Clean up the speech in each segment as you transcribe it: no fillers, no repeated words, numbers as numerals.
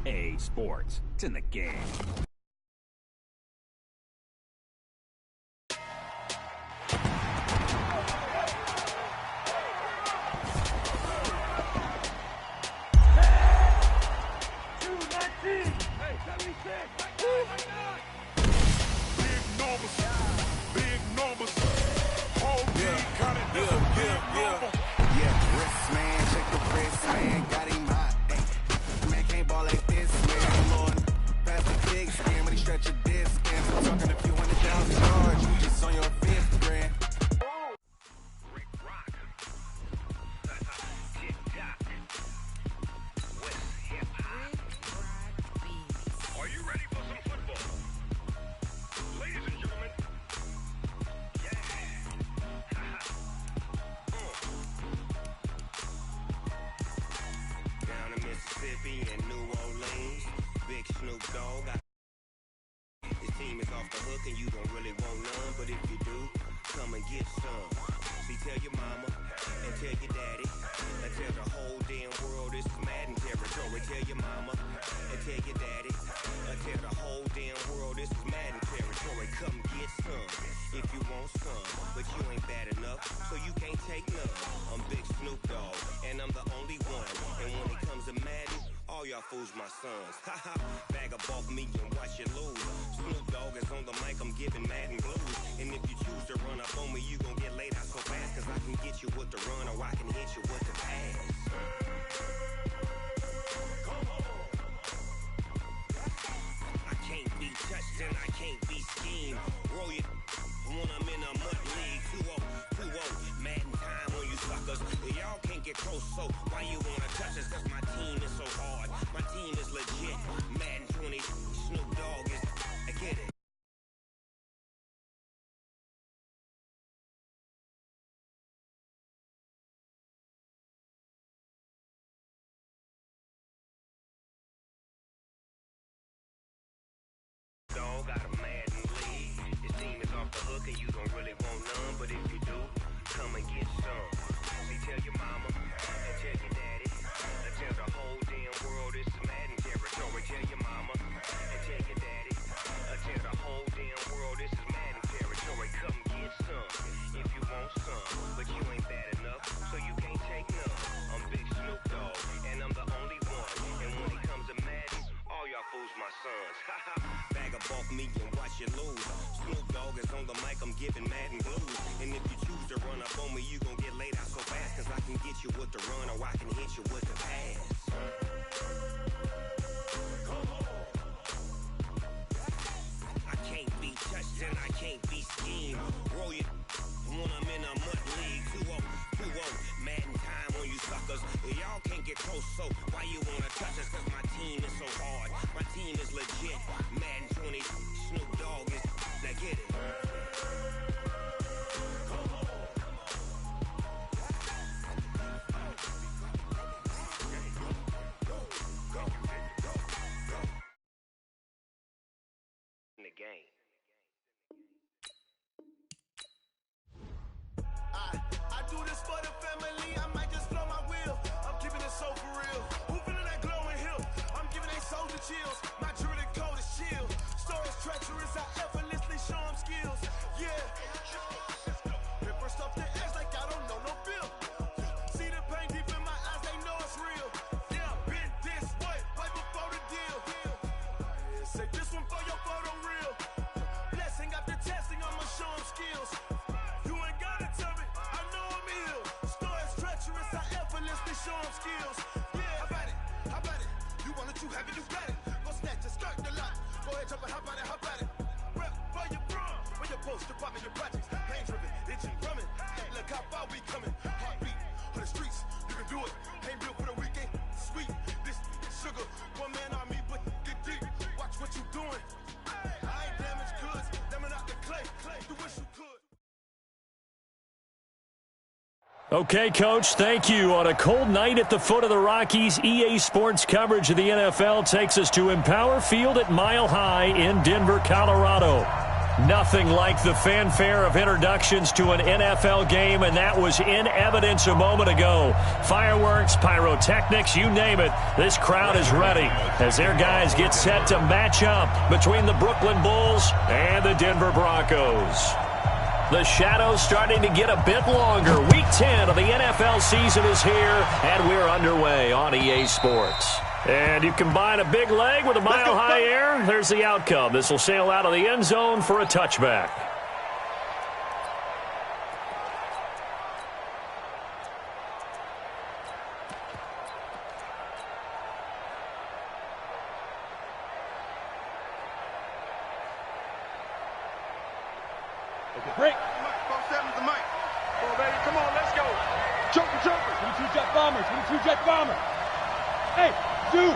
A Sports. It's in the game. In New Orleans, big Snoop Dogg. His team is off the hook and you don't really want none, but if you do, come and get some. See, tell your mama and tell your daddy and tell the whole damn world this is Madden territory. Tell your mama and tell your daddy and tell the whole damn world this is Madden territory. Come get some if you want some, but you ain't bad enough, so you can't take none. I'm Big Snoop Dogg and I'm the only one, and when it comes to Madden, all y'all fools my sons. Haha, bag up off me and watch you lose. Snoop Dogg is on the mic, I'm giving Madden blues. And if you choose to run up on me, you gon' get laid out so fast, cause I can get you with the run or I can hit you with the pass. I can't be touched and I can't be schemed. Roll it when I'm in a mud league. 2-0, Madden time on you suckers. Y'all can't get close, so why you wanna touch us? Cause my team is so hard, my team is legit. Madden 20, Snoop Dogg is, I get it. Dog got a Madden league. His team is off the hook and you don't really want none, but if you do, come and get some. See, tell your mama and tell your daddy and tell the whole damn world this is Madden territory. Tell your mama and tell your daddy and tell the whole damn world this is Madden territory. Come get some if you want some, but you ain't bad enough, so you can't take none. I'm Big Snoop Dogg and I'm the only one, and when it comes to Madden, all y'all fools my sons. Haha, bag up off me and watch you lose. Snoop Dogg is on the mic, I'm giving Madden blues. And if you choose to run up on me, you gon' get laid out so fast, cause I can get you with the run or I can hit you with the pass. I can't be touched and I can't be schemed. Roll it when I'm in a mud league. 2-0, Madden time on you suckers. Y'all can't get close, so why you wanna touch us? Cause my team is so hard, my team is legit. Madden 20, Snoop Dogg is, now get it. In the game. I do this for the family, I might just blow my wheel. I'm keeping it so for real. Who feeling that glowing hill? I'm giving they soldier chills. My jewelry coat is chill. Stories treacherous, I effortlessly show them skills. Yeah. Paper stuff the edge like I don't know no bill. See the pain deep in my eyes, they know it's real. Yeah, been this way, right before the deal. Say this one for your photo reel. Blessing after testing, I'ma show them skills. You ain't gotta tell me, I know I'm ill. Stories treacherous, I effortlessly show them skills. Yeah, how about it? How about it? You want it, you have it, you got it. Go snatch it, skirt the lot. Go ahead, jump it, how about it? How about it? Rep for your bro, for your post, your pop, and your projects. Pain driven, itching, drumming. Look how far we coming. Heartbeat for the streets, you can do it. Ain't built for the weekend. Sweet, this sugar, one man army, but get deep. Watch what you doing. I ain't damaged goods, damn it out the clay. You wish you could. Okay, Coach, thank you. On a cold night at the foot of the Rockies, EA Sports coverage of the NFL takes us to Empower Field at Mile High in Denver, Colorado. Nothing like the fanfare of introductions to an NFL game, and that was in evidence a moment ago. Fireworks, pyrotechnics, you name it. This crowd is ready as their guys get set to match up between the Brooklyn Bulls and the Denver Broncos. The shadows starting to get a bit longer. Week 10 of the NFL season is here, and we're underway on EA Sports. And you combine a big leg with a mile-high air, there's the outcome. This will sail out of the end zone for a touchback. Break. 4-7's the mic. Come on, baby. Come on, let's go. Chokers. 22 jet bombers. 22 jet bombers. Hey, dude.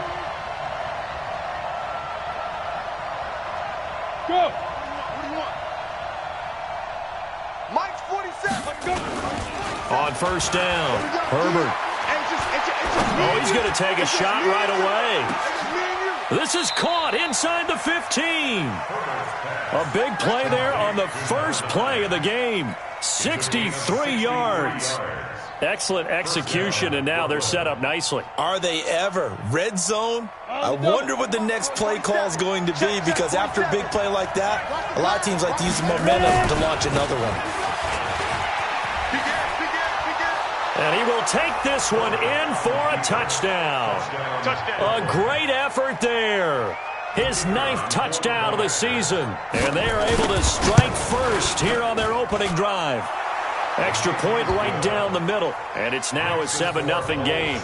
Go. What do you want? Mike's 47. Let's go. On first down, Herbert. Oh, he's going to take a shot right away. This is caught inside the 15. A big play there on the first play of the game. 63 yards. Excellent execution, and now they're set up nicely. Are they ever? Red zone? I wonder what the next play call is going to be, because after a big play like that, a lot of teams like to use the momentum to launch another one. And he will take this one in for a touchdown. A great effort there. His 9th touchdown of the season. And they are able to strike first here on their opening drive. Extra point right down the middle. And it's now a 7-0 game.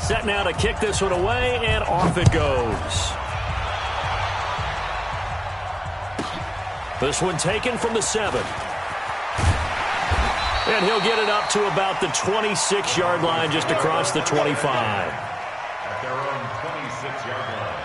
Set now to kick this one away, and off it goes. This one taken from the 7. And he'll get it up to about the 26-yard line, just across the 25. At their own 26-yard line.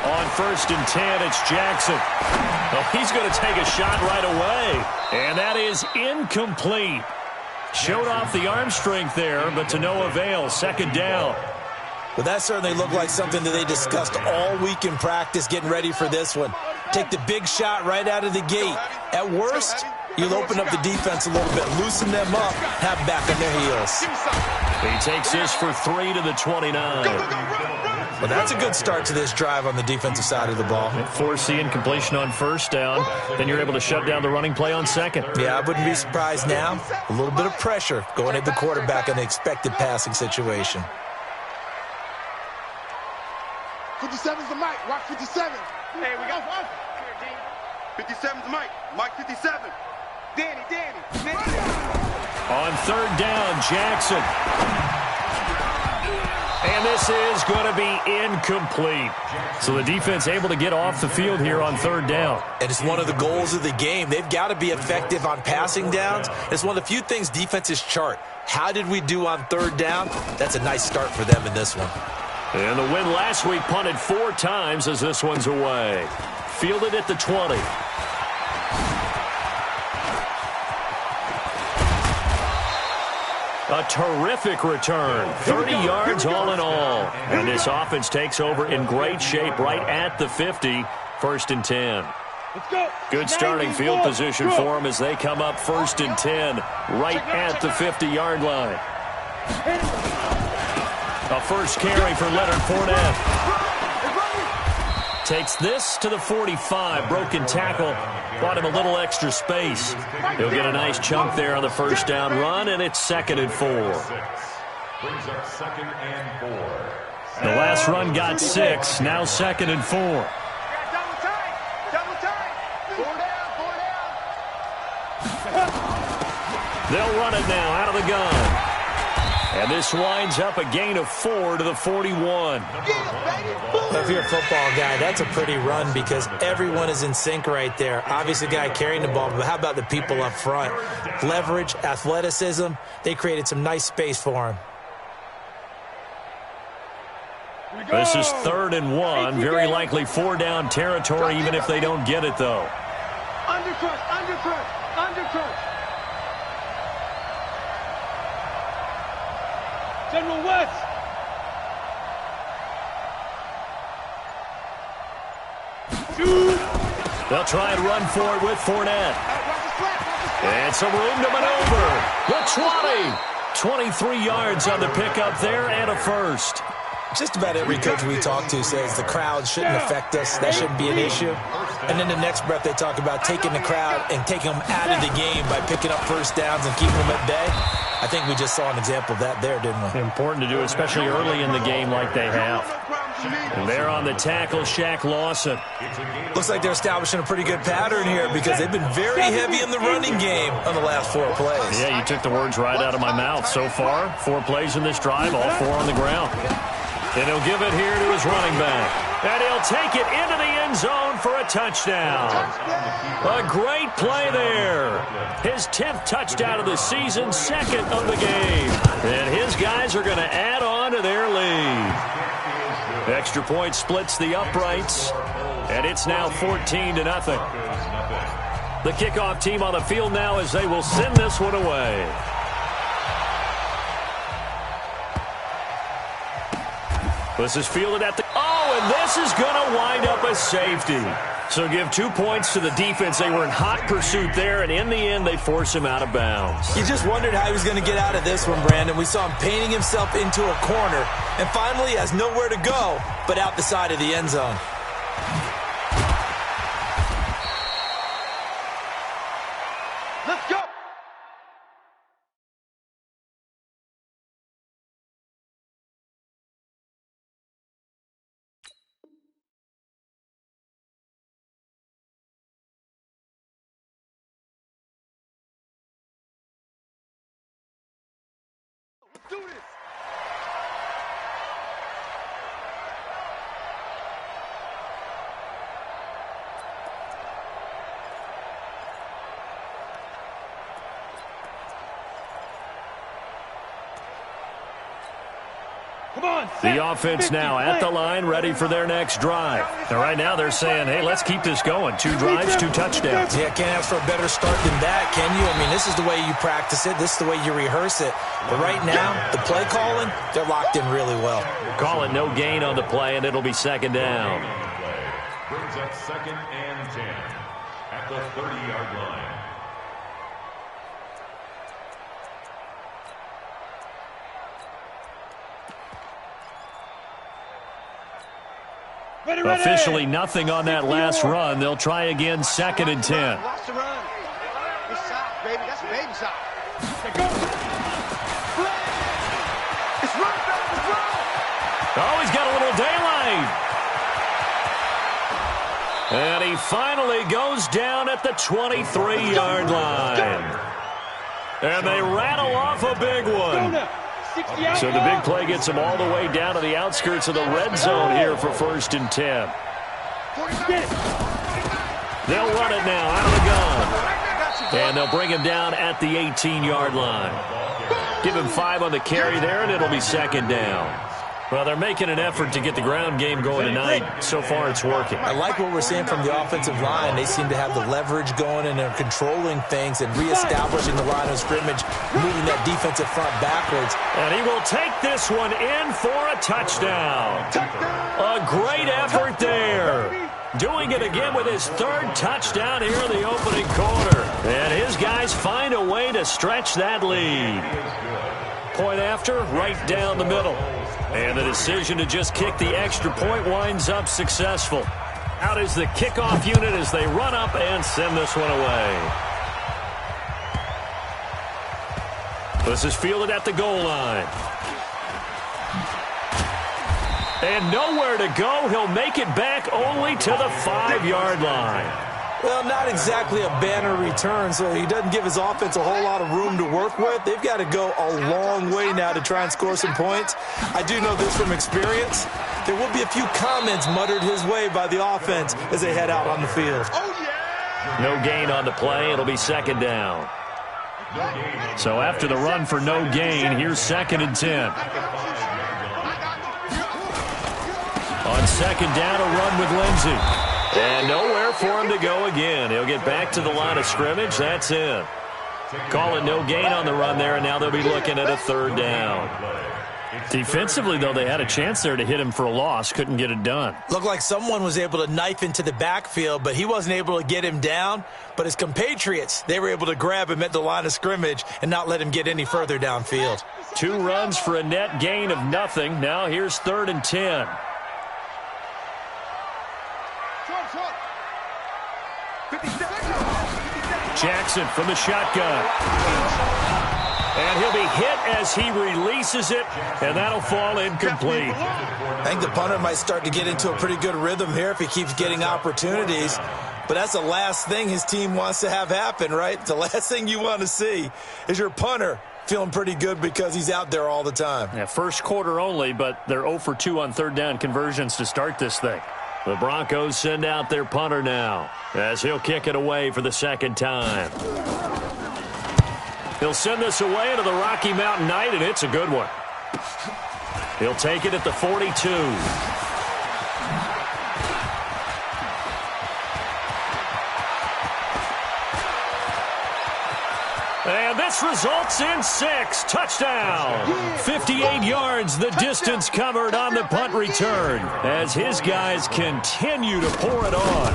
On 1st and 10, it's Jackson. Oh, he's going to take a shot right away. And that is incomplete. Showed off the arm strength there, but to no avail. 2nd down. Well, that certainly looked like something that they discussed all week in practice, getting ready for this one. Take the big shot right out of the gate. At worst, you'll open up the defense a little bit, loosen them up, have them back on their heels. He takes this for 3 to the 29. Well, that's a good start to this drive on the defensive side of the ball. Force incompletion on 1st down. Then you're able to shut down the running play on 2nd. Yeah, I wouldn't be surprised now. A little bit of pressure going at the quarterback in the expected passing situation. 57's the mic. Watch 57. Hey, we got 57's the mic. Mike 57. Danny. On 3rd down, Jackson. And this is going to be incomplete. So the defense able to get off the field here on 3rd down. And it's one of the goals of the game. They've got to be effective on passing downs. It's one of the few things defenses chart. How did we do on 3rd down? That's a nice start for them in this one. And the win last week punted 4 times as this one's away. Fielded at the 20. A terrific return. 30 yards all in all. And this offense takes over in great shape right at the 50. 1st and 10. Good starting field position for them as they come up 1st and 10 right at the 50-yard line. A first carry for Leonard Fournette. Takes this to the 45. Broken tackle. Bought him a little extra space. He'll get a nice chunk there on the 1st down run, and it's 2nd and 4. Brings up 2nd and 4. The last run got 6. Now 2nd and 4. Double time. 4 down. They'll run it now out of the gun. And this winds up a gain of 4 to the 41. If you're a football guy, that's a pretty run because everyone is in sync right there. Obviously, the guy carrying the ball, but how about the people up front? Leverage, athleticism, they created some nice space for him. This is 3rd and 1. Very likely 4-down territory, even if they don't get it, though. Undercut, undercut, undercut. General West. Shoot. They'll try and run for it with Fournette. And some room to maneuver. The 20. 23 yards on the pickup there and a first. Just about every coach we talk to says the crowd shouldn't affect us. That shouldn't be an issue. And then the next breath they talk about taking the crowd and taking them out of the game by picking up first downs and keeping them at bay. I think we just saw an example of that there, didn't we? Important to do, especially early in the game like they have. And they're on the tackle, Shaq Lawson. Looks like they're establishing a pretty good pattern here because they've been very heavy in the running game on the last 4 plays. Yeah, you took the words right out of my mouth. So far, 4 plays in this drive, all 4 on the ground. And he'll give it here to his running back. And he'll take it into the end zone for a touchdown. A great play there. His 10th touchdown of the season, 2nd of the game. And his guys are going to add on to their lead. Extra point splits the uprights. And it's now 14-0. The kickoff team on the field now as they will send this one away. This is fielded at the... Oh, and this is going to wind up a safety. So give 2 points to the defense. They were in hot pursuit there, and in the end, they force him out of bounds. You just wondered how he was going to get out of this one, Brandon. We saw him painting himself into a corner, and finally has nowhere to go but out the side of the end zone. Let's go. Do this. Come on, The offense now at the line, ready for their next drive. And right now they're saying, hey, let's keep this going. 2 drives, 2 touchdowns. Yeah, can't ask for a better start than that, can you? I mean, this is the way you practice it. This is the way you rehearse it. But right now, the play calling, they're locked in really well. Call it no gain on the play, and it'll be 2nd down. Brings up 2nd and 10 at the 30-yard line. Ready, ready. Officially nothing on that last run. They'll try again, 2nd and 10. Watch the run. It's soft, baby. That's a baby soft. It's run, baby. It's run. Oh, he's got a little daylight. And he finally goes down at the 23-yard line. And they rattle off a big one. So the big play gets them all the way down to the outskirts of the red zone here for 1st and 10. They'll run it now out of the gun. And they'll bring him down at the 18-yard line. Give him 5 on the carry there, and it'll be 2nd down. Well, they're making an effort to get the ground game going tonight. So far, it's working. I like what we're seeing from the offensive line. They seem to have the leverage going, and they're controlling things and reestablishing the line of scrimmage, moving that defensive front backwards. And he will take this one in for a touchdown. A great effort there. Doing it again with his 3rd touchdown here in the opening quarter. And his guys find a way to stretch that lead. Point after, right down the middle. And the decision to just kick the extra point winds up successful. Out is the kickoff unit as they run up and send this one away. This is fielded at the goal line. And nowhere to go. He'll make it back only to the 5-yard line. Well, not exactly a banner return, so he doesn't give his offense a whole lot of room to work with. They've got to go a long way now to try and score some points. I do know this from experience. There will be a few comments muttered his way by the offense as they head out on the field. No gain on the play. It'll be second down. So after the run for no gain, here's 2nd and 10. On second down, a run with Lindsey. And nowhere for him to go again. He'll get back to the line of scrimmage. That's it. Call it no gain on the run there, and now they'll be looking at a 3rd down. Defensively, though, they had a chance there to hit him for a loss. Couldn't get it done. Looked like someone was able to knife into the backfield, but he wasn't able to get him down. But his compatriots, they were able to grab him at the line of scrimmage and not let him get any further downfield. 2 runs for a net gain of nothing. Now here's 3rd and 10. Jackson from the shotgun. And he'll be hit as he releases it, and that'll fall incomplete. I think the punter might start to get into a pretty good rhythm here if he keeps getting opportunities. But that's the last thing his team wants to have happen, right? The last thing you want to see is your punter feeling pretty good because he's out there all the time. Yeah, first quarter only, but they're 0 for 2 on 3rd down conversions to start this thing. The Broncos send out their punter now as he'll kick it away for the 2nd time. He'll send this away into the Rocky Mountain Night, and it's a good one. He'll take it at the 42. And this results in 6. Touchdown. 58 yards, the distance covered on the punt return as his guys continue to pour it on.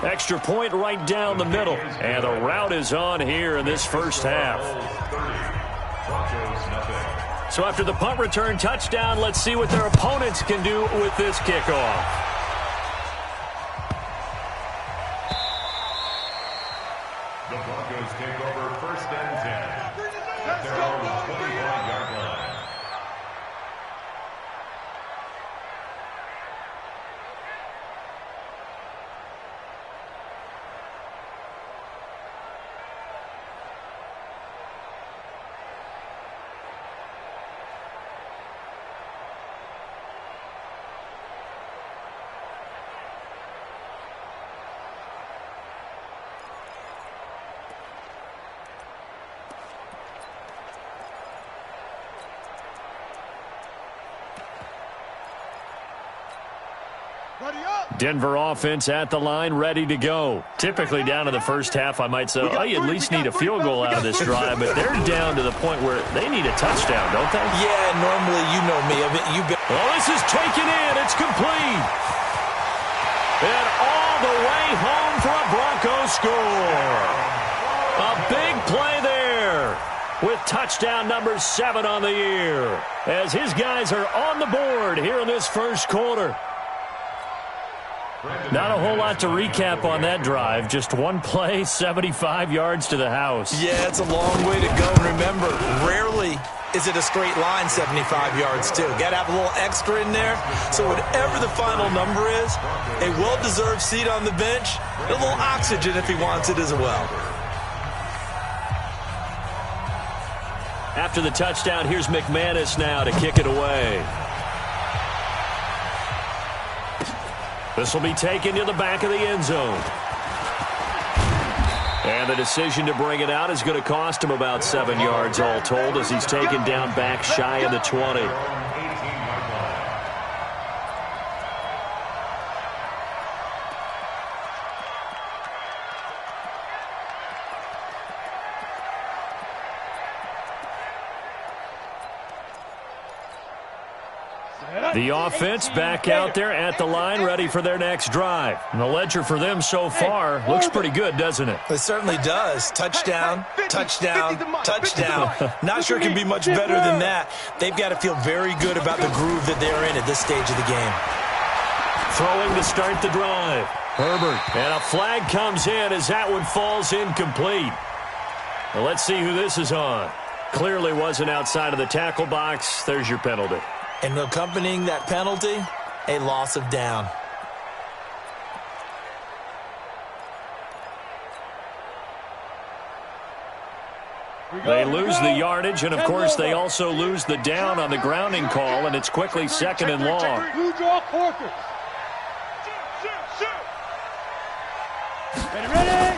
Extra point right down the middle. And the route is on here in this first half. So after the punt return touchdown, let's see what their opponents can do with this kickoff. The Broncos take over 1st and 10 at their own 25-yard line. Denver offense at the line, ready to go. Typically down to the first half, I might say, oh, you at least need a field goal out of this drive, but they're down to the point where they need a touchdown, don't they? Yeah, normally, you know me. Well, this is taken in. It's complete. And all the way home for a Broncos score. A big play there with touchdown number 7 on the year as his guys are on the board here in this first quarter. Not a whole lot to recap on that drive. Just one play, 75 yards to the house. Yeah, it's a long way to go. And remember, rarely is it a straight line 75 yards, too. Got to have a little extra in there. So whatever the final number is, a well-deserved seat on the bench, a little oxygen if he wants it as well. After the touchdown, here's McManus now to kick it away. This will be taken to the back of the end zone. And the decision to bring it out is going to cost him about 7 yards all told as he's taken down back shy of the 20. The offense back out there at the line, ready for their next drive. And the ledger for them so far looks pretty good, doesn't it? It certainly does. Touchdown, touchdown, touchdown. Not sure it can be much better than that. They've got to feel very good about the groove that they're in at this stage of the game. Throwing to start the drive. Herbert. And a flag comes in as that one falls incomplete. Well, let's see who this is on. Clearly wasn't outside of the tackle box. There's your penalty. And accompanying that penalty, a loss of down. They lose the yardage, and, of course, they also lose the down on the grounding call, and it's quickly 2nd and long. Blue draw quarters. Ready?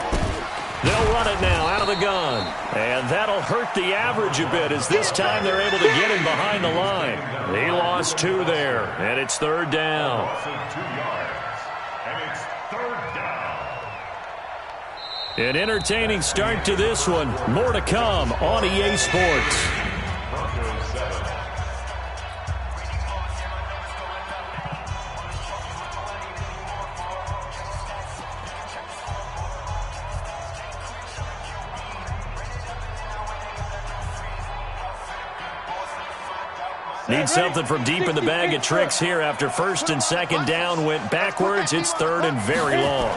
They'll run it now out of the gun, and that'll hurt the average a bit as this time they're able to get him behind the line. He lost 2 there, and it's 3rd down. Loss of 2 yards, and it's 3rd down. An entertaining start to this one. More to come on EA Sports. Broncos 7. Need something from deep in the bag of tricks here after 1st and 2nd down went backwards. It's 3rd and very long.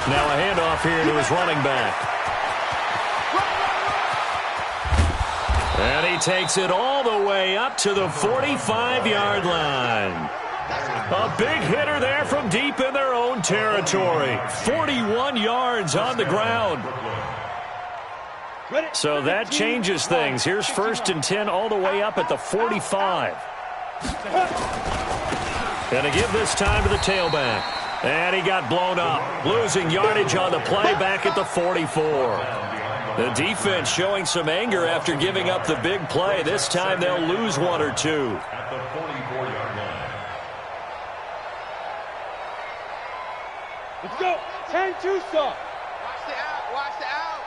Now a handoff here to his running back. And he takes it all the way up to the 45-yard line. A big hitter there from deep in their own territory. 41 yards on the ground. So that changes things. Here's 1st and 10 all the way up at the 45. Going to give this time to the tailback. And he got blown up. Losing yardage on the play back at the 44. The defense showing some anger after giving up the big play. This time they'll lose 1 or 2. At the 44-yard line. Let's go. 10-2 stop. Watch the out. Watch the out.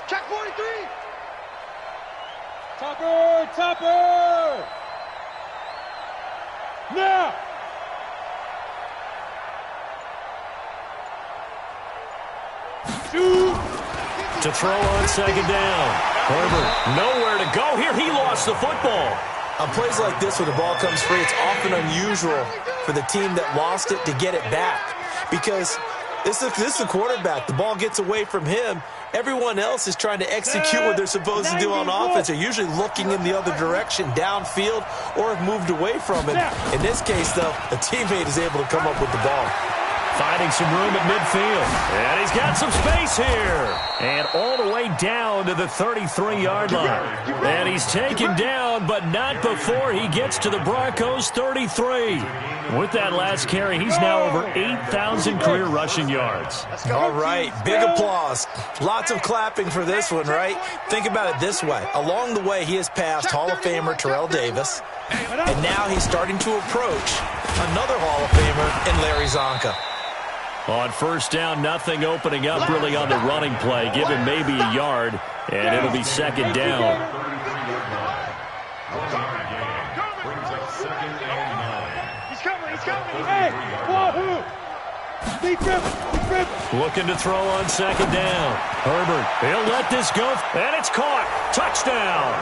Check 43. Topper. Now. Shoot. To throw on 2nd down. Herbert nowhere to go here. He lost the football. On plays like this where the ball comes free, it's often unusual for the team that lost it to get it back. Because this is the quarterback. The ball gets away from him. Everyone else is trying to execute what they're supposed to do on offense. They're usually looking in the other direction, downfield, or have moved away from it. In this case, though, a teammate is able to come up with the ball. Finding some room at midfield. And he's got some space here. And all the way down to the 33-yard line. And he's taken down, but not before he gets to the Broncos' 33. With that last carry, he's now over 8,000 career rushing yards. All right, big applause. Lots of clapping for this one, right? Think about it this way. Along the way, he has passed Hall of Famer Terrell Davis. And now he's starting to approach another Hall of Famer in Larry Zonka. On 1st down, nothing opening up really on the running play. Give him maybe a yard, and it'll be 2nd down. 1-yard gain brings up 2nd and 9. He's coming. Hey, wahoo. Deep rip. Looking to throw on 2nd down. Herbert, he'll let this go, and it's caught. Touchdown.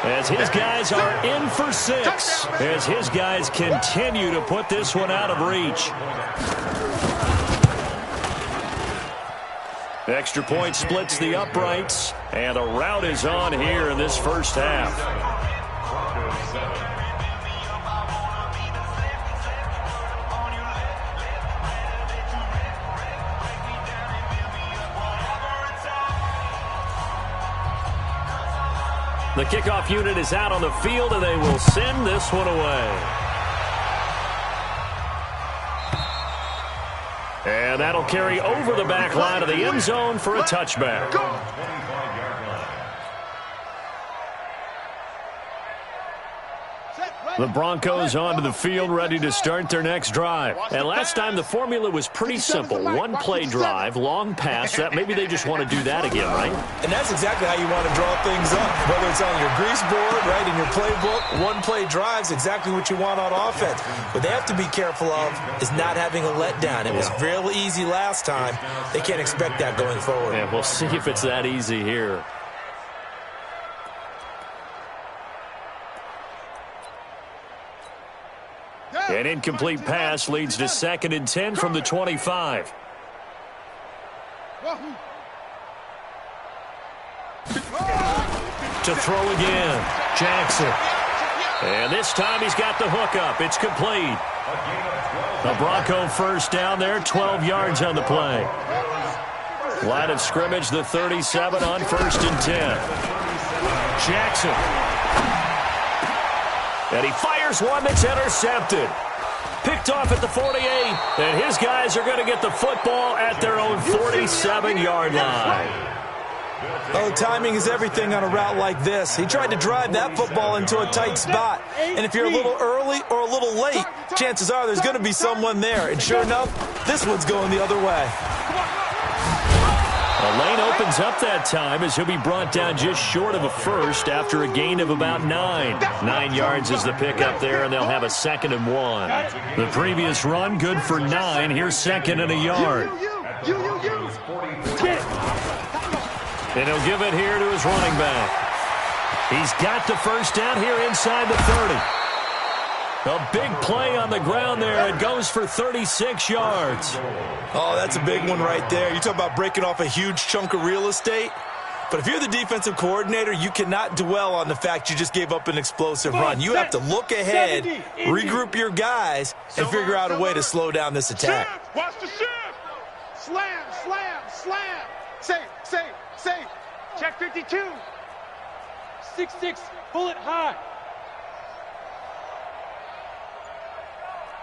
As his guys are in for 6. As his guys continue to put this one out of reach. Extra point splits the uprights, and a rout is on here in this 1st half. Broncos 7. The kickoff unit is out on the field, and they will send this one away. And that'll carry over the back line of the end zone for a touchback. 25-yard line. The Broncos onto the field, ready to start their next drive. And last time the formula was pretty simple. 1-play drive, long pass. That maybe they just want to do that again, right? And that's exactly how you want to draw things up. Whether it's on your grease board, right, in your playbook, 1-play drive's exactly what you want on offense. What they have to be careful of is not having a letdown. It was real easy last time. They can't expect that going forward. Yeah, we'll see if it's that easy here. An incomplete pass leads to 2nd and 10 from the 25. To throw again, Jackson. And this time he's got the hook up. It's complete. A Bronco 1st down there, 12 yards on the play. Line of scrimmage, the 37 on 1st and 10. Jackson. And he fires one that's intercepted. Picked off at the 48, and his guys are going to get the football at their own 47-yard line. Oh, timing is everything on a route like this. He tried to drive that football into a tight spot. And if you're a little early or a little late, chances are there's going to be someone there. And sure enough, this one's going the other way. A lane opens up that time as he'll be brought down just short of a first after a gain of about 9. 9 yards is the pickup there, and they'll have a 2nd and 1. The previous run, good for 9. Here's 2nd and a yard. And he'll give it here to his running back. He's got the first down here inside the 30. A big play on the ground there. It goes for 36 yards. Oh, that's a big one right there. You talk about breaking off a huge chunk of real estate. But if you're the defensive coordinator, you cannot dwell on the fact you just gave up an explosive run. You have to look ahead, regroup your guys, and figure out a way to slow down this attack. Watch the shift. Slam, slam, slam. Safe. Check 52. 6-6, bullet high.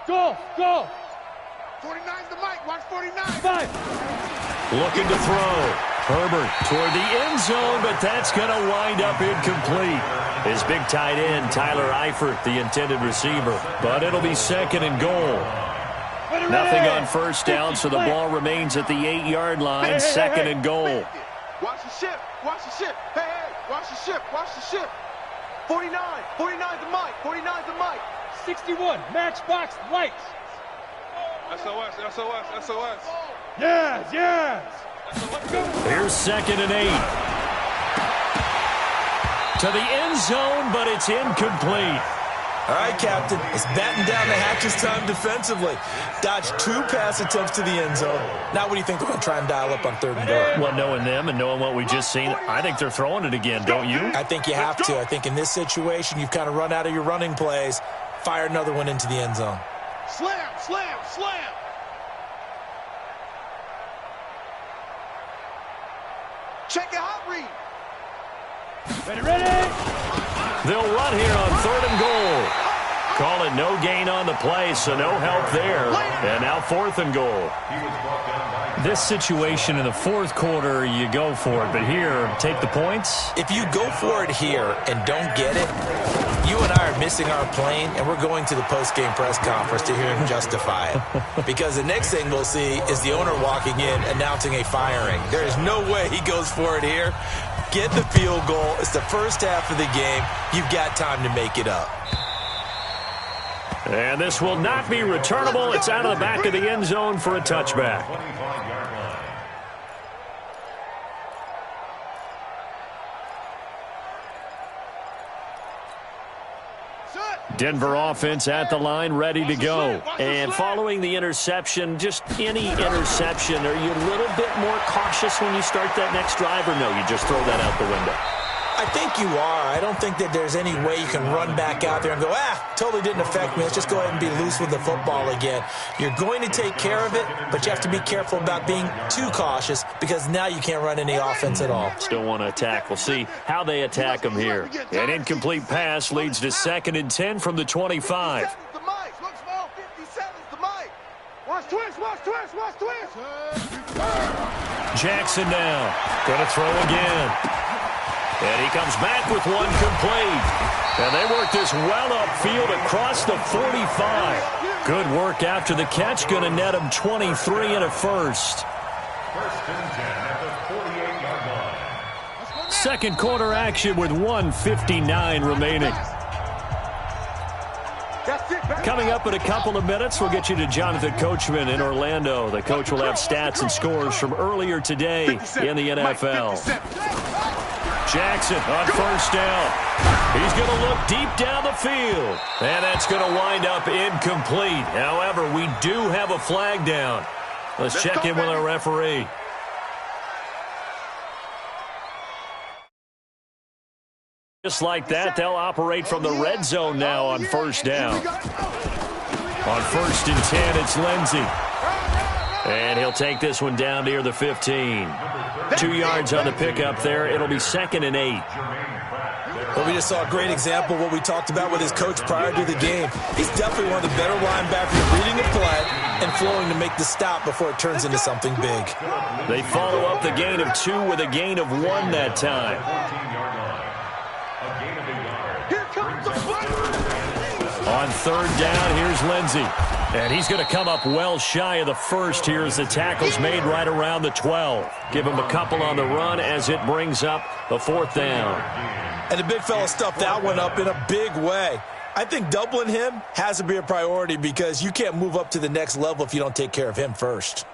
Go. 49's the mic. Watch 49. 5. Looking to throw. Herbert toward the end zone, but that's going to wind up incomplete. His big tight end, Tyler Eifert, the intended receiver. But it'll be 2nd and goal. Nothing on first down, so the ball remains at the 8-yard line. 2nd and goal. Watch the shift. Hey, watch the shift. 49's the mic. 61, matchbox lights. SOS. Yes. Here's 2nd and 8. To the end zone, but it's incomplete. All right, Captain, it's batten down the hatches time defensively. Dodged 2 pass attempts to the end zone. Now what do you think they're going to try and dial up on 3rd and goal? Well, knowing them and knowing what we just seen, I think they're throwing it again, don't you? I think you have to. I think in this situation, you've kind of run out of your running plays. Fire another one into the end zone. Slam. Check it out, read. Ready. They'll run here on 3rd and goal. Call it no gain on the play, so no help there. And now 4th and goal. This situation in the 4th quarter, you go for it. But here, take the points. If you go for it here and don't get it, you and I are missing our plane, and we're going to the post-game press conference to hear him justify it. Because the next thing we'll see is the owner walking in announcing a firing. There is no way he goes for it here. Get the field goal. It's the first half of the game. You've got time to make it up. And this will not be returnable. It's out of the back of the end zone for a touchback. Denver offense at the line, ready to go. And following the interception, just any interception, are you a little bit more cautious when you start that next drive, or no, you just throw that out the window? I think you are. I don't think that there's any way you can run back out there and go, totally didn't affect me. Let's just go ahead and be loose with the football again. You're going to take care of it, but you have to be careful about being too cautious because now you can't run any offense at all. Still want to attack. We'll see how they attack them here. An incomplete pass leads to 2nd and 10 from the 25. Watch twist. Jackson now. Going to throw again. And he comes back with one complete. And they work this well upfield across the 45. Good work after the catch. Going to net him 23 and a first. 1st and 10 at the 48-yard line. Second quarter action with 1:59 remaining. Coming up in a couple of minutes, we'll get you to Jonathan Coachman in Orlando. The coach will have stats and scores from earlier today in the NFL. Jackson on first down. He's going to look deep down the field. And that's going to wind up incomplete. However, we do have a flag down. Let's check in with our referee. Just like that, they'll operate from the red zone now on first down. On 1st and 10, it's Lindsey. And he'll take this one down near the 15. 2 yards on the pickup there. It'll be 2nd and 8. Well, we just saw a great example of what we talked about with his coach prior to the game. He's definitely one of the better linebackers reading the play and flowing to make the stop before it turns into something big. They follow up the gain of 2 with a gain of 1 that time. On 3rd down, here's Lindsey. And he's going to come up well shy of the first here as the tackle's made right around the 12. Give him a couple on the run as it brings up a 4th down. And the big fella stuffed that one up in a big way. I think doubling him has to be a priority because you can't move up to the next level if you don't take care of him first.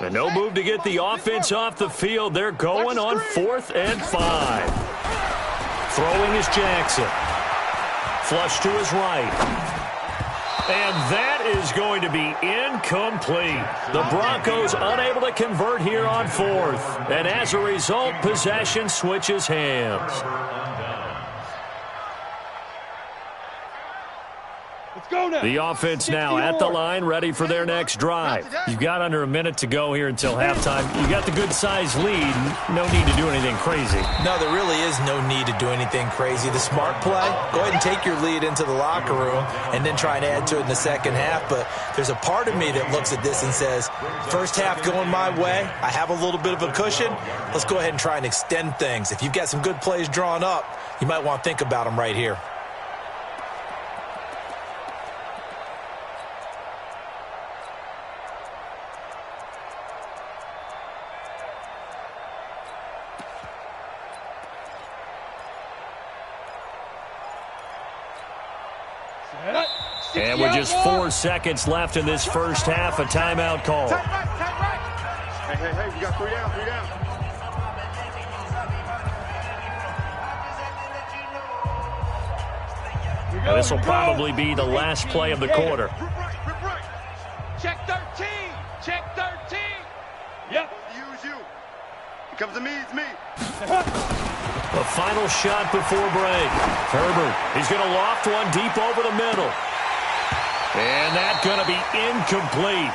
And no move to get the offense off the field. They're going on 4th and 5. Throwing is Jackson. Flush to his right. And that is going to be incomplete. The Broncos unable to convert here on 4th. And as a result, possession switches hands. The offense now at the line, ready for their next drive. You've got under a minute to go here until halftime. You got the good-sized lead. No need to do anything crazy. No, there really is no need to do anything crazy. The smart play, go ahead and take your lead into the locker room and then try and add to it in the second half. But there's a part of me that looks at this and says, first half going my way, I have a little bit of a cushion. Let's go ahead and try and extend things. If you've got some good plays drawn up, you might want to think about them right here. And with just 4 seconds left in this first half, a timeout call. Hey, we got 3 down, 3 down. And this will probably be the last play of the quarter. Check 13. Check 13. Yep. Use you. It comes to me. It's me. The final shot before break. Herbert, he's going to loft one deep over the middle. And that's going to be incomplete.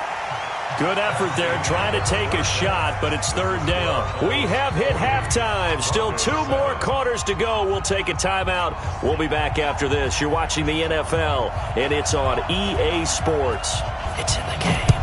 Good effort there trying to take a shot, but it's 3rd down. We have hit halftime. Still 2 more quarters to go. We'll take a timeout. We'll be back after this. You're watching the NFL, and it's on EA Sports. It's in the game.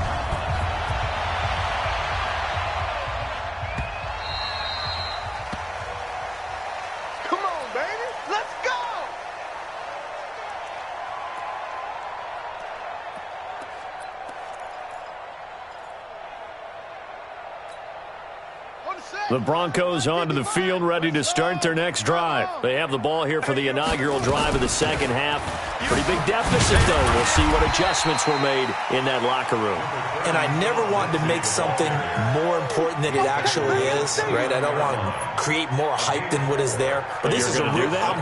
The Broncos onto the field, ready to start their next drive. They have the ball here for the inaugural drive of the second half. Pretty big deficit, though. We'll see what adjustments were made in that locker room. And I never want to make something more important than it actually is, right? I don't want to create more hype than what is there. But this is I'm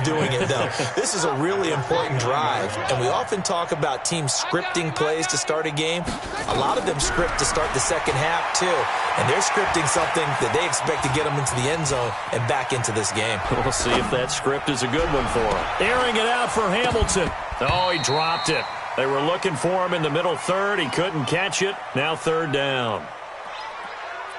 doing it, though. This is a really important drive. And we often talk about teams scripting plays to start a game. A lot of them script to start the second half, too. And they're scripting something that they expect to get them into the end zone and back into this game. We'll see if that script is a good one for him. Airing it out for Hamilton. Oh, he dropped it. They were looking for him in the middle third. He couldn't catch it. Now 3rd down.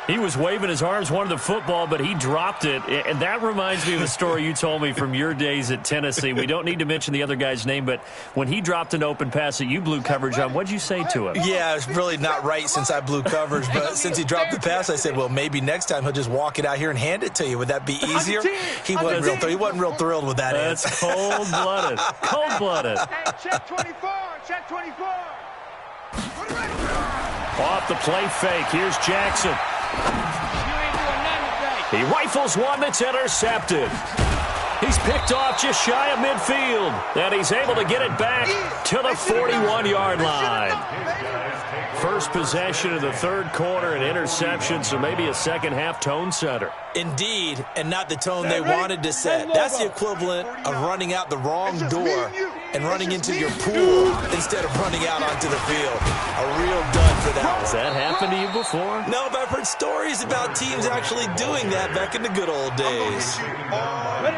He was waving his arms, wanted the football, but he dropped it. And that reminds me of a story you told me from your days at Tennessee. We don't need to mention the other guy's name, but when he dropped an open pass that you blew coverage on, what'd you say to him? Yeah, it's really not right since I blew coverage, but since he dropped the pass, I said, well, maybe next time he'll just walk it out here and hand it to you. Would that be easier? He wasn't real thrilled with that answer. That's cold-blooded. Cold-blooded. Hey, check 24. Check 24. Off the play fake. Here's Jackson. He rifles one that's intercepted. He's picked off just shy of midfield. And he's able to get it back to the 41-yard line. First possession of the 3rd quarter, an interception, so maybe a second-half tone setter. Indeed, and not the tone they wanted to set. That's the equivalent of running out the wrong door and running into your pool instead of running out onto the field. A real dud for that one. Has that happened to you before? No, but I've heard stories about teams actually doing that back in the good old days.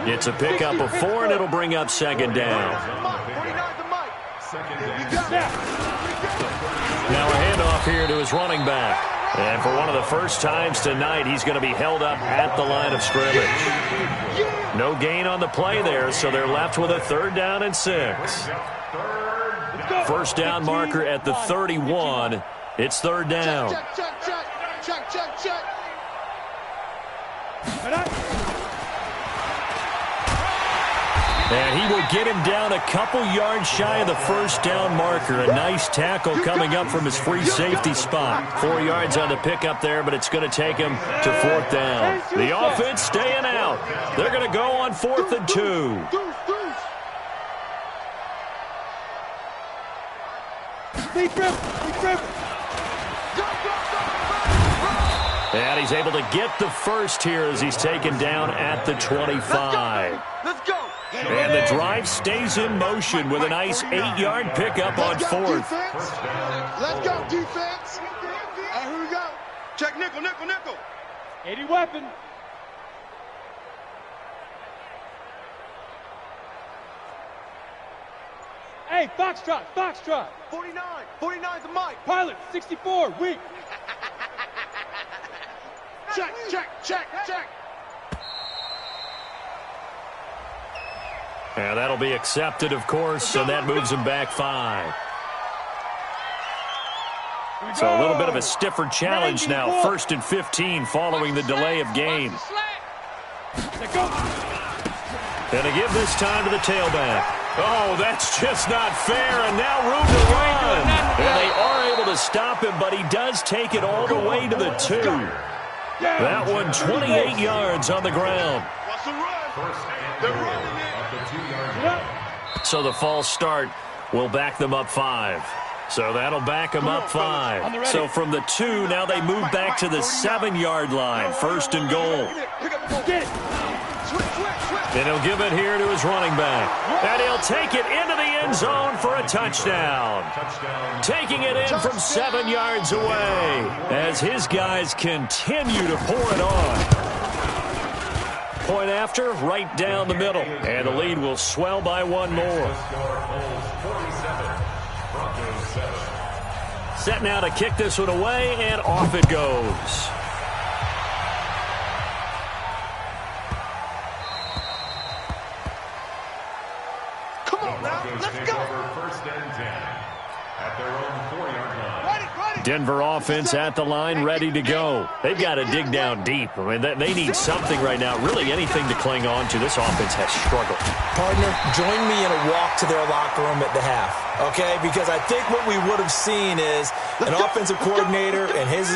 It's a pickup of 4, and it'll bring up 2nd down. Now a handoff here here to his running back. And for one of the first times tonight, he's going to be held up at the line of scrimmage. No gain on the play there, so they're left with a 3rd down and 6. First down marker at the 31. It's 3rd down. Check. And he will get him down a couple yards shy of the first down marker. A nice tackle coming up from his free safety spot. 4 yards on the pickup there, but it's going to take him to 4th down. The offense staying out. They're going to go on 4th and 2. And he's able to get the first here as he's taken down at the 25. Let's go. And the drive stays in motion with a nice 8-yard pickup on 4th. Let's go, defense. Here we go. Check nickel. 80 weapon. Hey, Foxtrot. 49's a Mike. Pilot, 64, weak. Check. And that'll be accepted, of course, and that moves him back 5. So a little bit of a stiffer challenge now. 1st and 15 following the delay of game. And to give this time to the tailback. Oh, that's just not fair, and now room to run. And they are able to stop him, but he does take it all the way to the 2. That one 28 yards on the ground. So the false start will back them up 5. So that'll back them up 5. So from the 2, now they move back to the 7-yard line. 1st and goal. And he'll give it here to his running back. And he'll take it into the end zone for a touchdown. Taking it in from 7 yards away as his guys continue to pour it on. Point after, right down the middle. And the lead will swell by 1 more. Set now to kick this one away, and off it goes. Denver offense at the line, ready to go. They've got to dig down deep. I mean, they need something right now, really anything to cling on to. This offense has struggled. Partner, join me in a walk to their locker room at the half, okay? Because I think what we would have seen is an offensive coordinator and his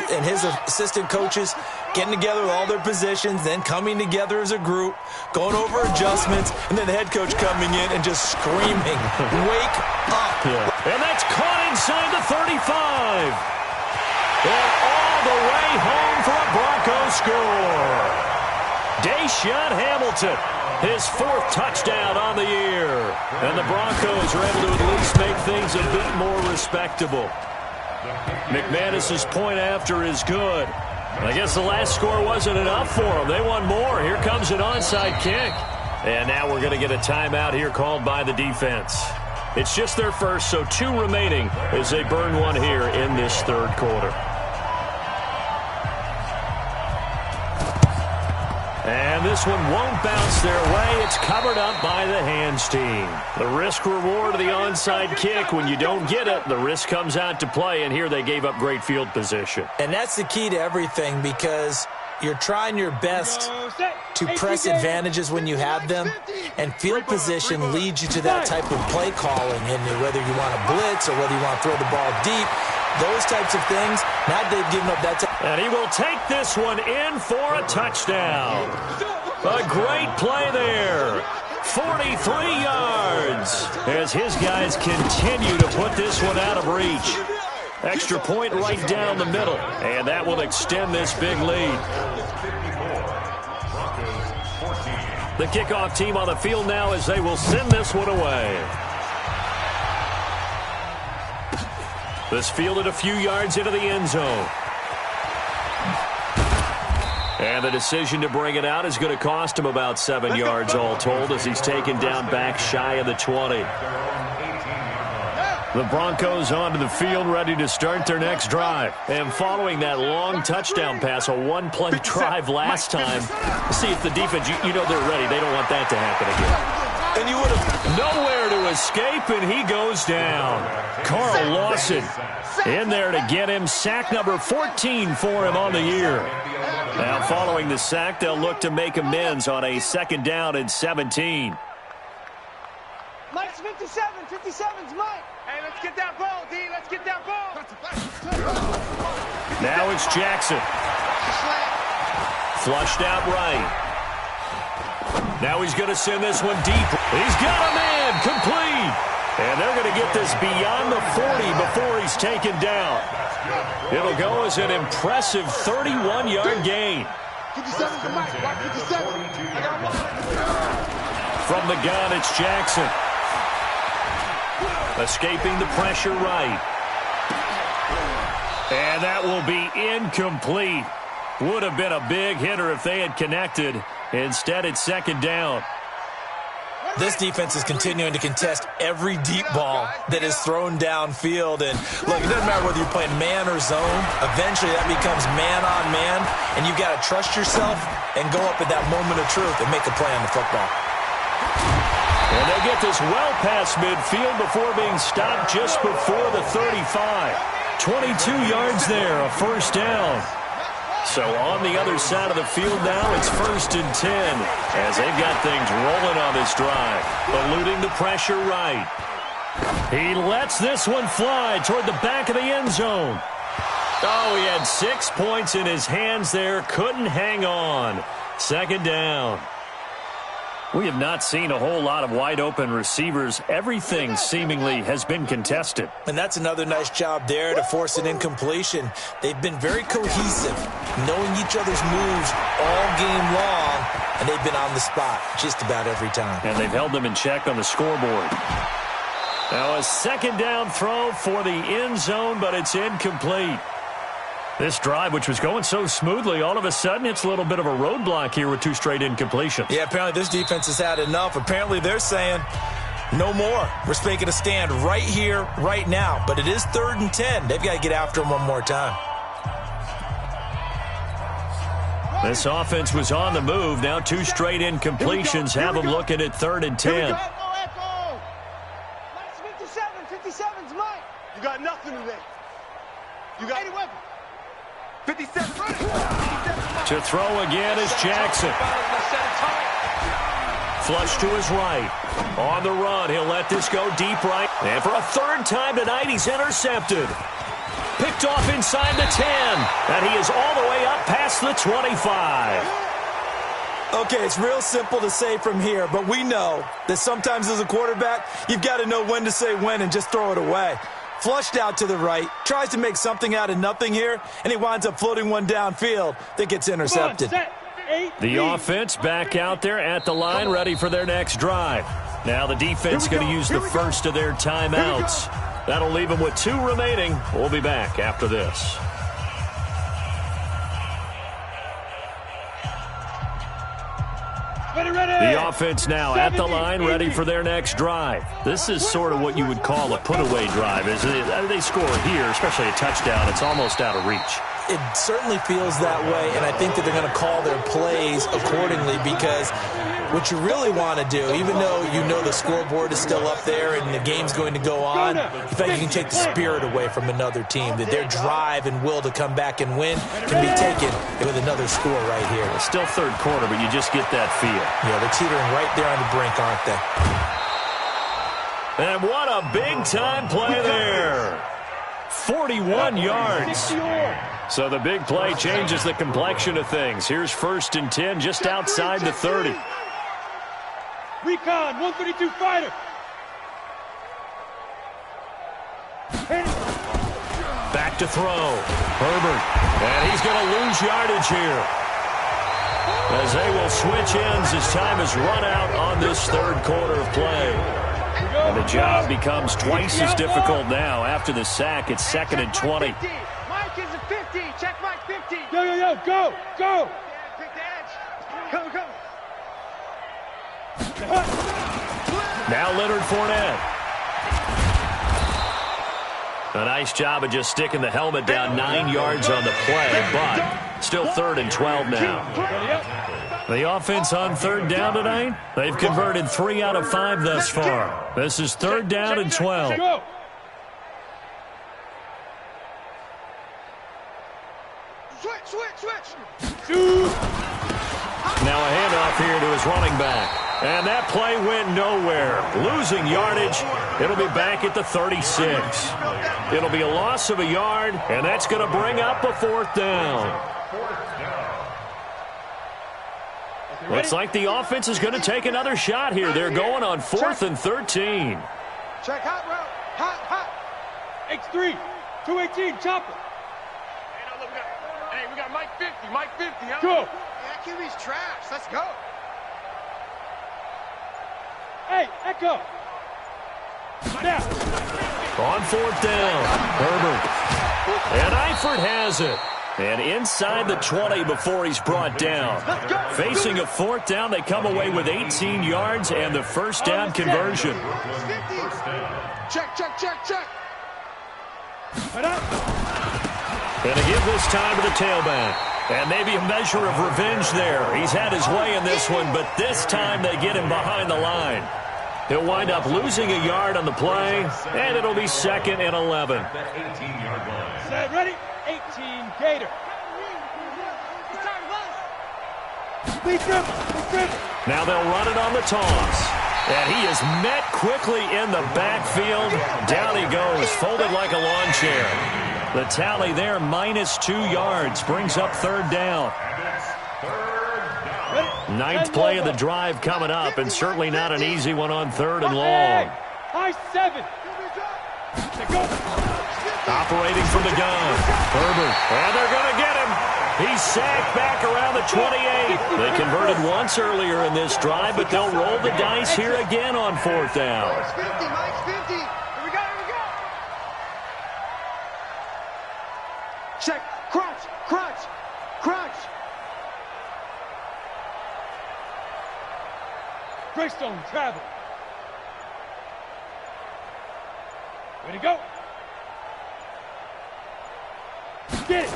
assistant coaches getting together with all their positions, then coming together as a group, going over adjustments, and then the head coach coming in and just screaming, wake up. Yeah. And that's caught inside the 35. And all the way home for a Broncos score. Deshaun Hamilton, his 4th touchdown on the year. And the Broncos are able to at least make things a bit more respectable. McManus's point after is good. I guess the last score wasn't enough for them. They want more. Here comes an onside kick. And now we're going to get a timeout here called by the defense. It's just their first, so 2 remaining as they burn one here in this 3rd quarter. And this one won't bounce their way. It's covered up by the hands team. The risk reward of the onside kick. When you don't get it, the risk comes out to play, and here they gave up great field position. And that's the key to everything, because you're trying your best to press advantages when you have them, and field position leads you to that type of play calling. And whether you want to blitz or whether you want to throw the ball deep, those types of things, now they've given up that. And he will take this one in for a touchdown. A great play there. 43 yards as his guys continue to put this one out of reach. Extra point right down the middle, and that will extend this big lead. The kickoff team on the field now as they will send this one away. This fielded a few yards into the end zone. And the decision to bring it out is going to cost him about 7 yards all told as he's taken down back shy of the 20. The Broncos onto the field, ready to start their next drive. And following that long touchdown pass, a one-play drive last time, see if the defense, you know they're ready. They don't want that to happen again. And you would have nowhere to escape, and he goes down. Carl Lawson in there to get him. Sack number 14 for him on the year. Now following the sack, they'll look to make amends on a 2nd down and 17. Mike's 57. 57's Mike. Hey, let's get that ball, D. Let's get that ball. Now it's Jackson. Flushed out right. Now he's going to send this one deep. He's got a man. Complete. And they're going to get this beyond the 40 before he's taken down. It'll go as an impressive 31-yard gain. 57's the Mike. 57. From the gun, it's Jackson. Escaping the pressure right. And that will be incomplete. Would have been a big hitter if they had connected. Instead, it's 2nd down. This defense is continuing to contest every deep ball that is thrown downfield. And, look, it doesn't matter whether you're playing man or zone. Eventually, that becomes man-on-man, and you've got to trust yourself and go up at that moment of truth and make a play on the football. And they get this well past midfield before being stopped just before the 35. 22 yards there, a 1st down. So on the other side of the field now, it's 1st and 10 as they've got things rolling on this drive. Eluding the pressure right. He lets this one fly toward the back of the end zone. Oh, he had 6 points in his hands there. Couldn't hang on. 2nd down. We have not seen a whole lot of wide-open receivers. Everything seemingly has been contested. And that's another nice job there to force an incompletion. They've been very cohesive, knowing each other's moves all game long, and they've been on the spot just about every time. And they've held them in check on the scoreboard. Now a 2nd down throw for the end zone, but it's incomplete. This drive, which was going so smoothly, all of a sudden it's a little bit of a roadblock here with 2 straight incompletions. Yeah, apparently this defense has had enough. Apparently they're saying, no more. We're making a stand right here, right now. But it is 3rd and 10. They've got to get after him one more time. This offense was on the move. Now 2 straight incompletions have them looking at 3rd and 10. Mike's 57. 57's Mike. You got nothing today. You got any weapon. 57. To throw again is Jackson. Flush to his right. On the run, he'll let this go deep right. And for a 3rd time tonight, he's intercepted. Picked off inside the 10. And he is all the way up past the 25. Okay, it's real simple to say from here, but we know that sometimes as a quarterback, you've got to know when to say when and just throw it away. Flushed out to the right, tries to make something out of nothing here, and he winds up floating one downfield that gets intercepted. The offense back out there at the line, ready for their next drive. Now the defense going to use the first of their timeouts. That'll leave them with 2 remaining. We'll be back after this. The offense now at the line, ready for their next drive. This is sort of what you would call a put-away drive. They score here, especially a touchdown. It's almost out of reach. It certainly feels that way, and I think that they're going to call their plays accordingly because what you really want to do, even though you know the scoreboard is still up there and the game's going to go on, in fact, you can take the spirit away from another team, that their drive and will to come back and win can be taken with another score right here. It's still 3rd quarter, but you just get that feel. Yeah, they're teetering right there on the brink, aren't they? And what a big-time play there. 41 yards. So the big play changes the complexion of things. Here's 1st and 10 just outside the 30. Recon, 132 fighter. Back to throw. Herbert. And he's going to lose yardage here. As they will switch ends as time is run out on this 3rd quarter of play. And the job becomes twice as difficult now. After the sack, it's 2nd and 20. Mike is a 50. Check Mike 50. Yo, go, go. Pick the edge. Come. Now Leonard Fournette. A nice job of just sticking the helmet down 9 yards on the play, but still 3rd and 12 now. The offense on 3rd down tonight, they've converted 3 out of 5 thus far. This is 3rd down and 12. Go. Switch. Now a handoff here to his running back. And that play went nowhere. Losing yardage. It'll be back at the 36. It'll be a loss of a yard, and that's going to bring up a 4th down. Looks like the offense is going to take another shot here. They're going on 4th and 13. Check hot route. Hot. X3. 218. Chopper. Hey, we got Mike 50. Mike 50. Huh? Go. Yeah, QB's trash. Let's go. Hey, Echo. Now. On 4th down, Herbert. And Eifert has it. And inside the 20 before he's brought down. Facing a 4th down, they come away with 18 yards and the 1st down conversion. Check. And to give this time to the tailback. And maybe a measure of revenge there. He's had his way in this one, but this time they get him behind the line. He'll wind up losing a yard on the play, and it'll be 2nd and 11. Set, ready? 18, Gator. Now they'll run it on the toss. And he is met quickly in the backfield. Down he goes, folded like a lawn chair. The tally there, -2 yards, brings up 3rd down. 9th play of the drive coming up, and certainly not an easy one on 3rd and long. High 7. Operating from the gun, Herbert, and they're going to get him. He's sacked back around the 28. They converted once earlier in this drive, but they'll roll the dice here again on 4th down. Mike's 50. Here we go. Check. Crunch. Greystone travel. Ready to go. Get it.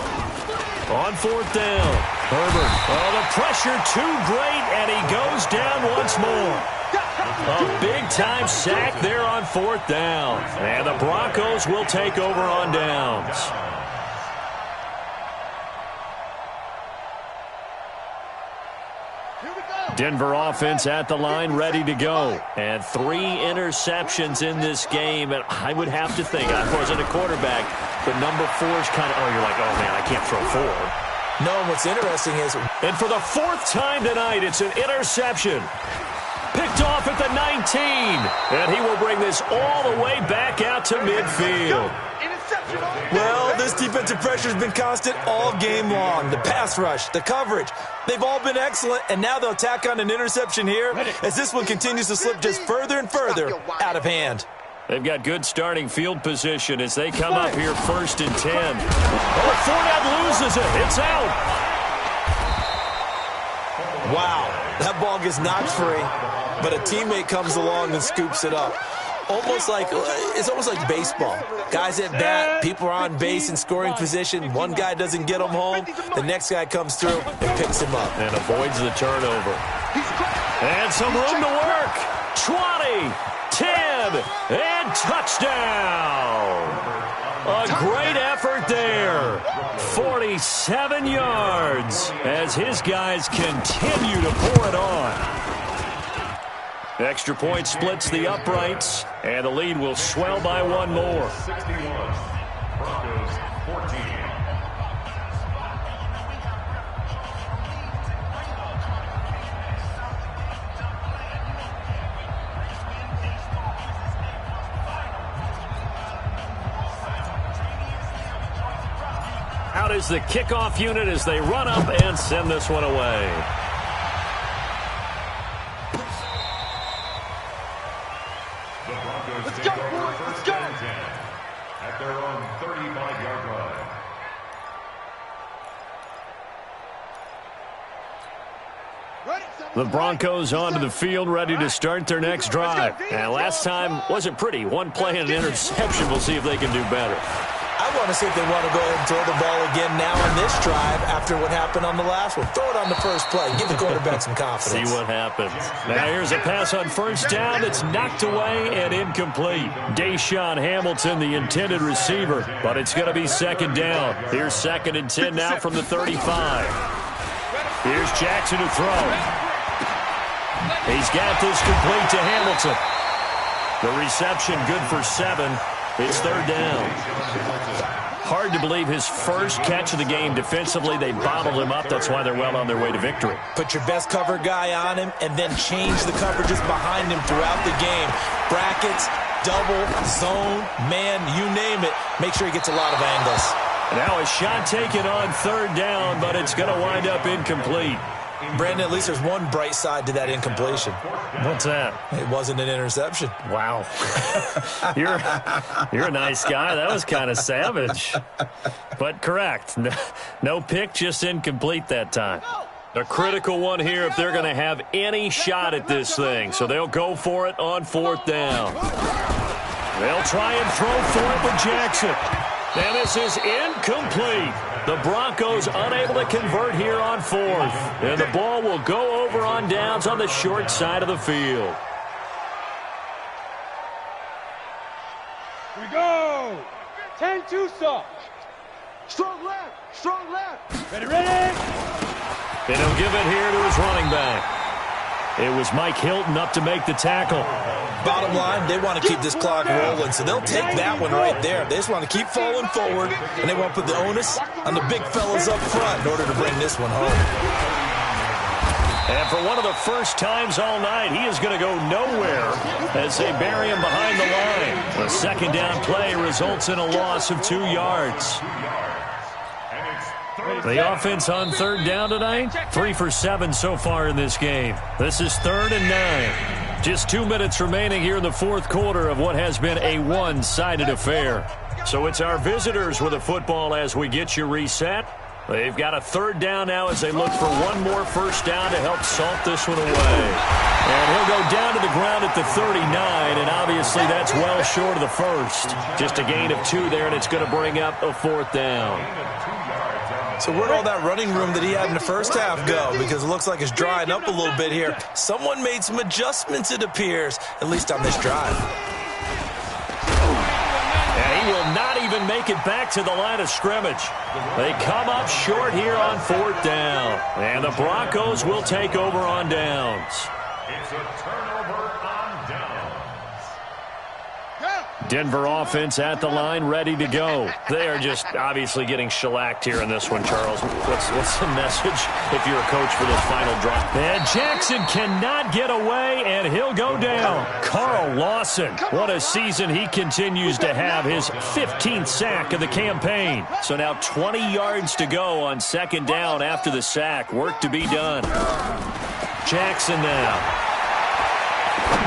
On 4th down, Herbert. Oh, the pressure too great, and he goes down once more. A big-time sack there on 4th down. And the Broncos will take over on downs. Denver offense at the line, ready to go. And 3 interceptions in this game. And I would have to think, I wasn't a quarterback, but number 4's kind of, you're like, oh, man, I can't throw 4. No, and what's interesting is... And for the 4th time tonight, it's an interception. Picked off at the 19. And he will bring this all the way back out to midfield. Well, this defensive pressure has been constant all game long. The pass rush, the coverage, they've all been excellent, and now they'll tack on an interception here as this one continues to slip just further and further out of hand. They've got good starting field position as they come up here 1st and 10. Oh, Fournette loses it. It's out. Wow, that ball gets knocked free, but a teammate comes along and scoops it up. It's almost like baseball. Guys at bat, people are on base in scoring position. One guy doesn't get him home. The next guy comes through and picks him up. And avoids the turnover. And some room to work. 20, 10, and touchdown. A great effort there. 47 yards as his guys continue to pour it on. Extra point splits the uprights, and the lead will swell by 1 more. 61, Broncos 14. Out is the kickoff unit as they run up and send this one away. Let's go, boys. Let's go. At their own 35-yard line. Ready, The Broncos onto the field, ready to start their next drive. And last time wasn't pretty. One play and an interception. We'll see if they can do better. I want to see if they want to go ahead and throw the ball again now on this drive after what happened on the last one. Throw it on the first play. Give the quarterback some confidence. See what happens. Now here's a pass on first down that's knocked away and incomplete. Deshaun Hamilton, the intended receiver, but it's going to be second down. Here's 2nd and 10 now from the 35. Here's Jackson to throw. He's got this complete to Hamilton. The reception good for 7. It's 3rd down. Hard to believe his first catch of the game defensively. They bottled him up. That's why they're well on their way to victory. Put your best cover guy on him and then change the coverages behind him throughout the game. Brackets, double, zone, man, you name it. Make sure he gets a lot of angles. Now a shot taken on 3rd down, but it's going to wind up incomplete. Brandon, at least there's one bright side to that incompletion. What's that? It wasn't an interception. Wow. You're a nice guy. That was kind of savage. But correct. No pick, just incomplete that time. A critical one here if they're going to have any shot at this thing. So they'll go for it on 4th down. They'll try and throw for it with Jackson. And this is incomplete. The Broncos unable to convert here on 4th. And the ball will go over on downs on the short side of the field. Here we go. 10-2 stop. Strong left. Strong left. Ready, ready. And he'll give it here to his running back. It was Mike Hilton up to make the tackle. Bottom line, they want to keep this clock rolling, so they'll take that one right there. They just want to keep falling forward, and they want to put the onus on the big fellas up front in order to bring this one home. And for one of the first times all night, he is going to go nowhere as they bury him behind the line. A 2nd down play results in a loss of 2 yards. The offense on 3rd down tonight, 3 for 7 so far in this game. This is 3rd and 9. Just 2 minutes remaining here in the 4th quarter of what has been a one-sided affair. So it's our visitors with the football as we get you reset. They've got a 3rd down now as they look for one more first down to help salt this one away. And he'll go down to the ground at the 39, and obviously that's well short of the first. Just a gain of 2 there, and it's going to bring up a 4th down. So where'd all that running room that he had in the first half go? Because it looks like it's drying up a little bit here. Someone made some adjustments, it appears, at least on this drive. And he will not even make it back to the line of scrimmage. They come up short here on 4th down. And the Broncos will take over on downs. It's a turnover on downs. Denver offense at the line, ready to go. They are just obviously getting shellacked here in this one, Charles. What's the message if you're a coach for this final drive? And Jackson cannot get away, and he'll go down. Carl Lawson, what a season he continues to have. His 15th sack of the campaign. So now 20 yards to go on 2nd down after the sack. Work to be done. Jackson now.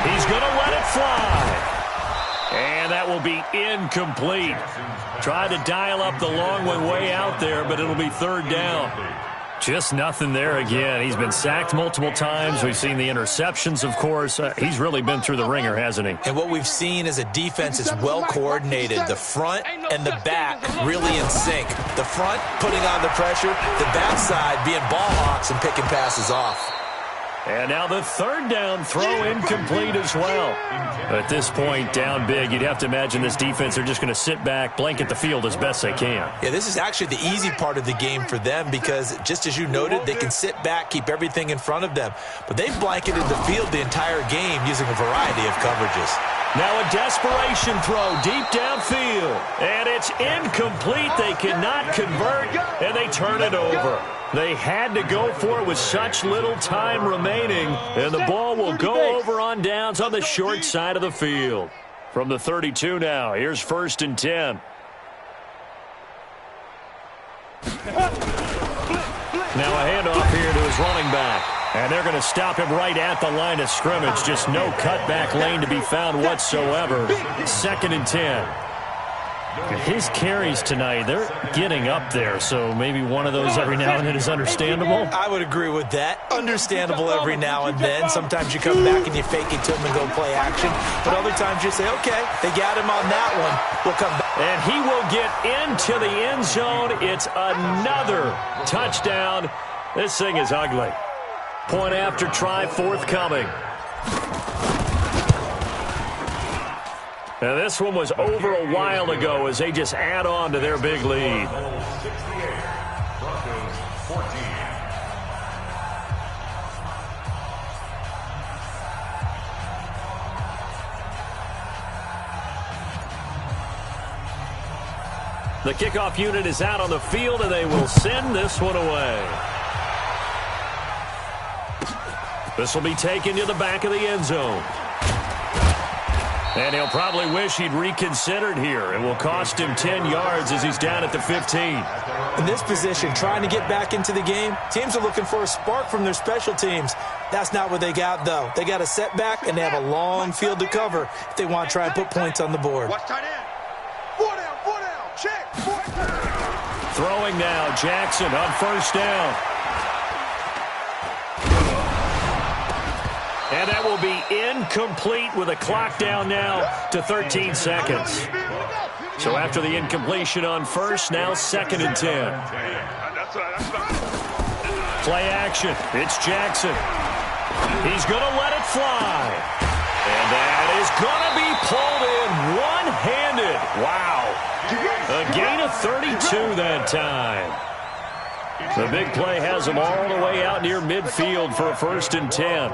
He's going to let it fly. And that will be incomplete. Tried to dial up the long one way out there, but it'll be 3rd down. Just nothing there again. He's been sacked multiple times. We've seen the interceptions, of course. He's really been through the ringer, hasn't he? And what we've seen is a defense is well coordinated. The front and the back really in sync. The front putting on the pressure, the backside being ball hawks and picking passes off. And now the 3rd down throw incomplete as well. At this point, down big, you'd have to imagine this defense, they're just going to sit back, blanket the field as best they can. Yeah, this is actually the easy part of the game for them because, just as you noted, they can sit back, keep everything in front of them. But they've blanketed the field the entire game using a variety of coverages. Now a desperation throw deep downfield. And it's incomplete. They cannot convert, and they turn it over. They had to go for it with such little time remaining, and the ball will go over on downs on the short side of the field. From the 32 now, here's 1st and 10. Now a handoff here to his running back. And they're going to stop him right at the line of scrimmage. Just no cutback lane to be found whatsoever. 2nd and 10. His carries tonight, they're getting up there, so maybe one of those every now and then is understandable. I would agree with that. Understandable every now and then. Sometimes you come back and you fake it to him and go play action. But other times you say, okay, they got him on that one. We'll come back. And he will get into the end zone. It's another touchdown. This thing is ugly. Point after try forthcoming. And this one was over a while ago as they just add on to their big lead. 68, Broncos 14. The kickoff unit is out on the field, and they will send this one away. This will be taken to the back of the end zone. And he'll probably wish he'd reconsidered here. It will cost him 10 yards as he's down at the 15. In this position, trying to get back into the game, teams are looking for a spark from their special teams. That's not what they got, though. They got a setback, and they have a long field to cover if they want to try and put points on the board. Watch tight end. 4 down, check. Throwing now, Jackson on first down. And that will be incomplete with a clock down now to 13 seconds. So after the incompletion on first, now 2nd and 10. Play action. It's Jackson. He's going to let it fly. And that is going to be pulled in one-handed. Wow. A gain of 32 that time. The big play has him all the way out near midfield for a 1st and 10.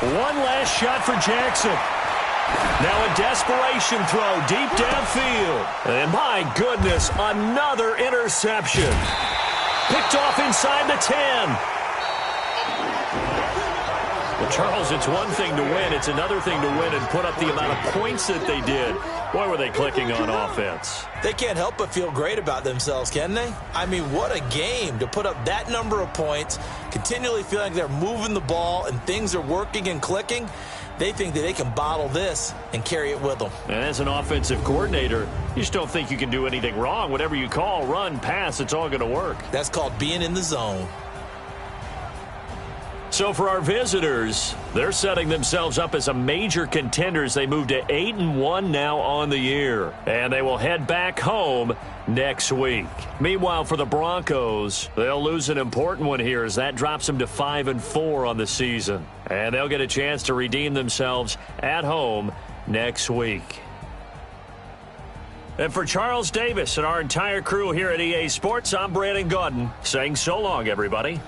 One last shot for Jackson. Now a desperation throw deep downfield. And my goodness, another interception. Picked off inside the 10. Well, Charles, it's one thing to win. It's another thing to win and put up the amount of points that they did. Boy, were they clicking on offense. They can't help but feel great about themselves, can they? I mean, what a game to put up that number of points, continually feeling like they're moving the ball and things are working and clicking. They think that they can bottle this and carry it with them. And as an offensive coordinator, you just don't think you can do anything wrong. Whatever you call, run, pass, it's all going to work. That's called being in the zone. So for our visitors, they're setting themselves up as a major contenders. They move to 8-1 now on the year, and they will head back home next week. Meanwhile, for the Broncos, they'll lose an important one here as that drops them to 5-4 on the season, and they'll get a chance to redeem themselves at home next week. And for Charles Davis and our entire crew here at EA Sports, I'm Brandon Gaudin saying so long, everybody.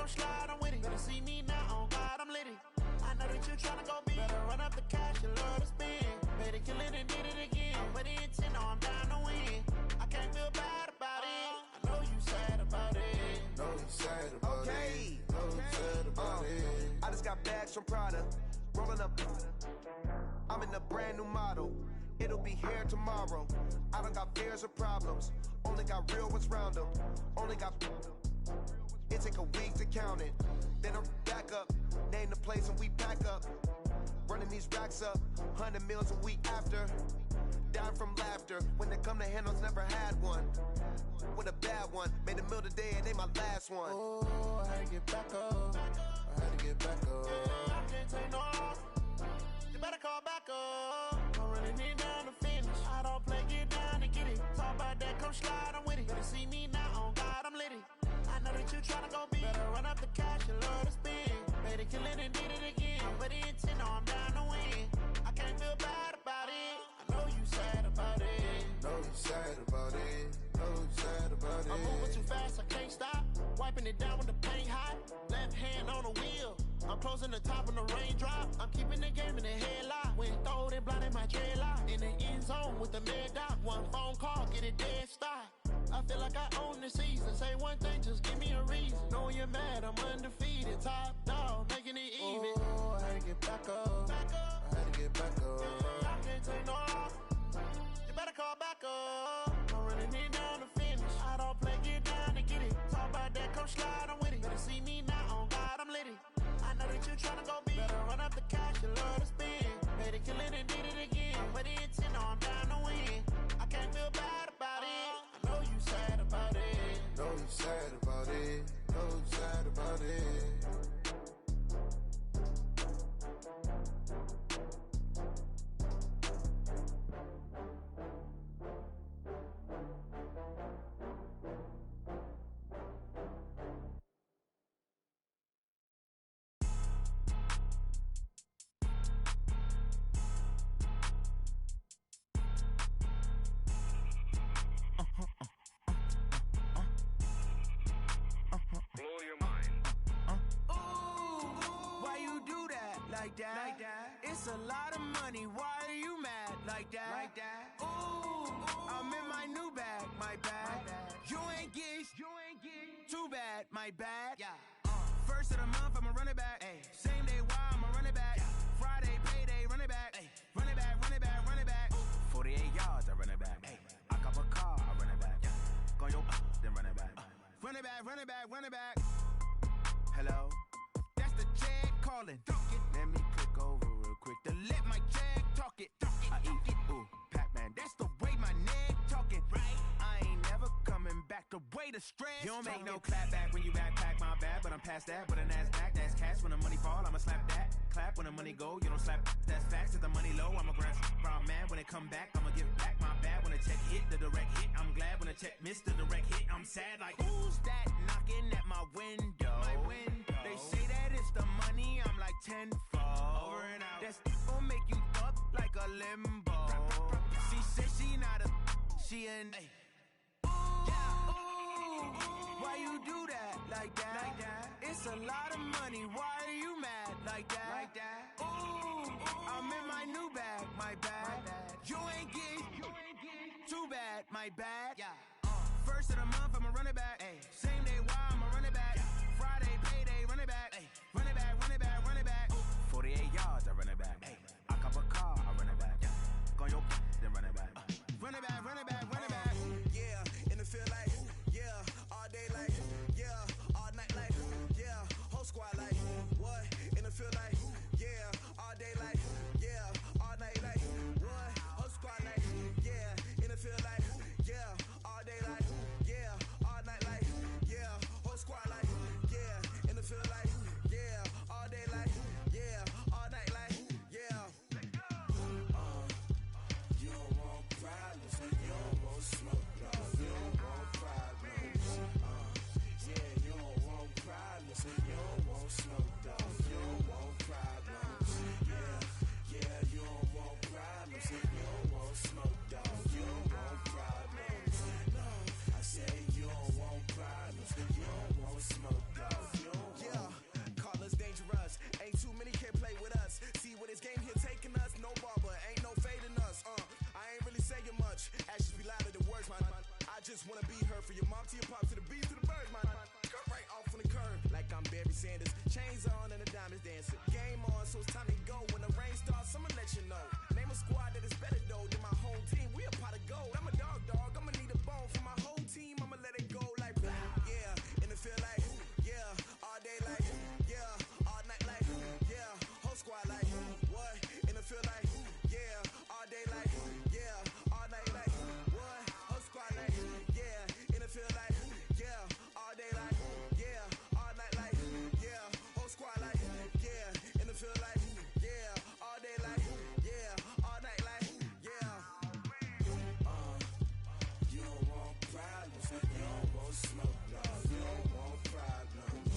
come slide, I'm with it. Better see me now, on God, I'm litty. I know that you tryna go big. Better run up the cash, you love to spend. Better kill it and did it again. But the intent, no, I'm down to win. I can't feel bad about it. I know you sad about it. Know you sad about it. Know you sad about it. I just got bags from Prada. Rolling up. I'm in a brand new model. It'll be here tomorrow. I don't got fears or problems. Only got real ones round them. Only got. It take a week to count it. Then I'm back up. Name the place and we pack up. Running these racks up. 100 meals a week after. Down from laughter. When they come to handles, never had one. With a bad one. Made a meal today and they my last one. Oh, I had to get back up. I had to get back up. I can't take no off. You better call back up. I'm running it down to finish. I don't play, get down and get it. Talk about that, come slide, I'm with it. Better see me now, on God, I'm litty. I know that you tryna go big. Better run up the cash, you love to spend. Better kill it and did it again. But the intent, no, I'm down to win. I can't feel bad about it. I know you sad about it. Know you sad about it. Know you sad about it. I'm moving too fast, I can't stop. Wiping it down with the paint hot. Left hand on the wheel. I'm closing the top of the raindrop. I'm keeping the game in the headlock. When throw it, blinding my dreadlock. In the end zone with the mad dot. One phone call, get it dead stop. I feel like I own the season. Say one thing, just give me a reason. Knowing you're mad, I'm undefeated. Top dog, making it even. Oh, I had to get back up. I had to get back up. I can't take no off. You better call back up. I'm running it down to finish. I don't play, get down to get it. Talk about that, come slide, I'm with it. Better see me now, on God, I'm litty. I know that you tryna go big. Better run up the cash, you love to spend. Better kill it and did it again. But the intent, no, I'm down to win. I can't feel bad about it. I know you sad about it. Know you sad about it. Know you sad about it. It's a lot of money, why are you mad like that? Ooh, I'm in my new bag, my bad. You ain't get too bad, my bad. First of the month, I'ma run it back. Same day, why I'ma run it back. Friday, payday, run it back. Run it back, run it back, run it back. 48 yards, I run it back. I cop a car, I run it back. Go yo, then run it back. Run it back, run it back, run it back. Hello, that's the Jag calling. Let me click over real quick to let my Jag talk it. I eat it, ooh, Pac-Man. That's the way my neck talking. Right, I ain't never coming back. The way the stress. You don't make no clap back when you backpack, my bad, but I'm past that. But a NASDAQ, that's cash. When the money fall, I'ma slap that. Clap when the money go, you don't slap. That's facts. If the money low, I'ma grab. Brown man, when it come back, I'ma give back. My bad when the check hit, the direct hit. I'm glad when the check missed the direct hit. I'm sad like, who's that knocking at my window? My window. They say that it's the money, I'm like tenfold. Over and out. That's gon' make you up like a limbo. She said she not a, she an. Why you do that like that? It's a lot of money, why are you mad like that? Ooh, I'm in my new bag, my bad. You ain't get too bad, my bad. First of the month, I'ma run it back. Same day, why I'ma run it back. Friday, payday, run it back. Run it back, run it back, run it back. 48 yards, I run it back. I cop a car, I run it back. Go yo, then run it back. Run it back, run it back, run it back. Yeah, in the field like, yeah, all day like, yeah, all night like, yeah, whole squad like, what? In the field like, yeah, all day like, yeah, all night like, what? Whole squad like, yeah, in the field like, yeah, all day like, yeah, all night like, yeah, whole so it's time to go. When the rain starts, I'ma let you know. Name a squad that is better though than my home team. We a pot of gold. I'm a dog. I'ma need a bone for my whole team. I'ma let it go like blah. Yeah, and it feel like yeah, all day like yeah, all night like yeah, whole squad like what? And it feel like yeah, all day like yeah, all night like what? Whole squad like yeah, and it feel like yeah, all day like yeah, all night like yeah, whole squad like yeah, and it feel like yeah, all day like yeah, all night like yeah. You don't want problems, you don't want smoke, dog. You don't want problems.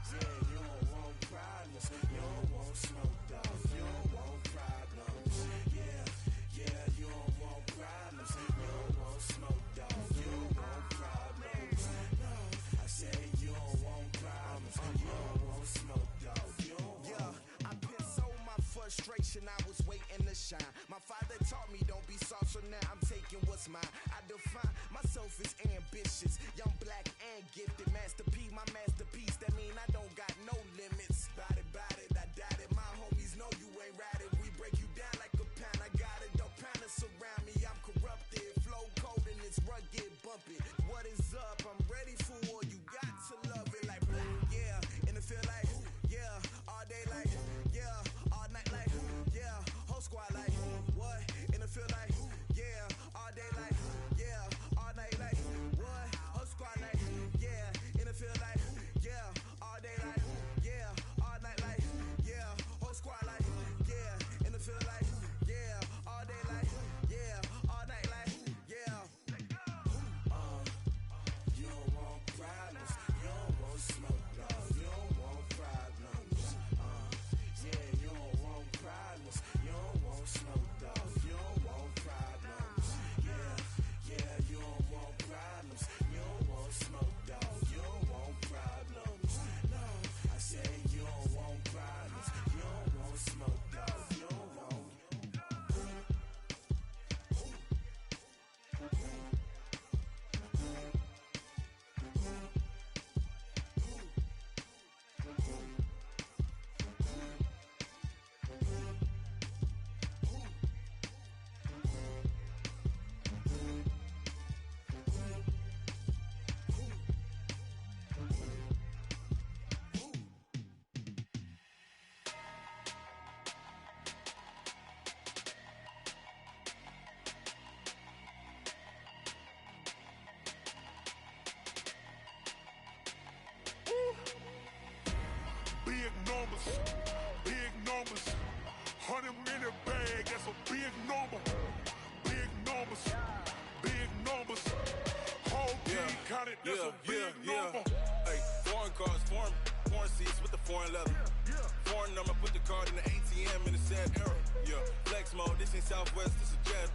Yeah, you don't want problems, you don't want smoke, dog. You don't want problems. Yeah, you don't want problems, you don't want smoke, dog. You don't want problems. No, I said you don't want problems, you don't want smoke, dog. You don't want. Yeah, I put so my frustration, I was waiting to shine. My father taught me don't be soft, so now I'm taking what's mine. I define myself as ambitious, young, black, and gifted. Master P, my masterpiece. That mean I don't got no limits. Bout it, I doubt it. My homies know you ain't ride it. We break you down like a pound. I got it, don't pound us around me. I'm corrupted, flow cold and it's rugged, bumpy. What is up? I'm ready for war. You got to love it like blah. Yeah, and it feel like yeah, all day like yeah, all night like yeah, whole squad like what? And it feel like yeah, all day like yeah, all night like what? Whole squad like yeah, and it feel like yeah, all day like yeah, all night like yeah, whole squad like yeah, and it feel like yeah, all day like yeah, all night like yeah. You don't want problems, you don't want smoke, dog. You don't want problems. Yeah, you don't want problems, you don't want smoke, dog. You don't want problems. Yeah, you don't want problems, you don't want smoke, dog. You don't want problems. No, I say you don't want problems, you don't want smoke, dog. You don't want. Big numbers, 100-minute bag, that's a big number. Big numbers, whole team counted, that's a big number. Hey, foreign cars, foreign seats with the foreign leather. Foreign number, put the card in the ATM in the sad era. Yeah, flex mode, this ain't Southwest, this is Jet.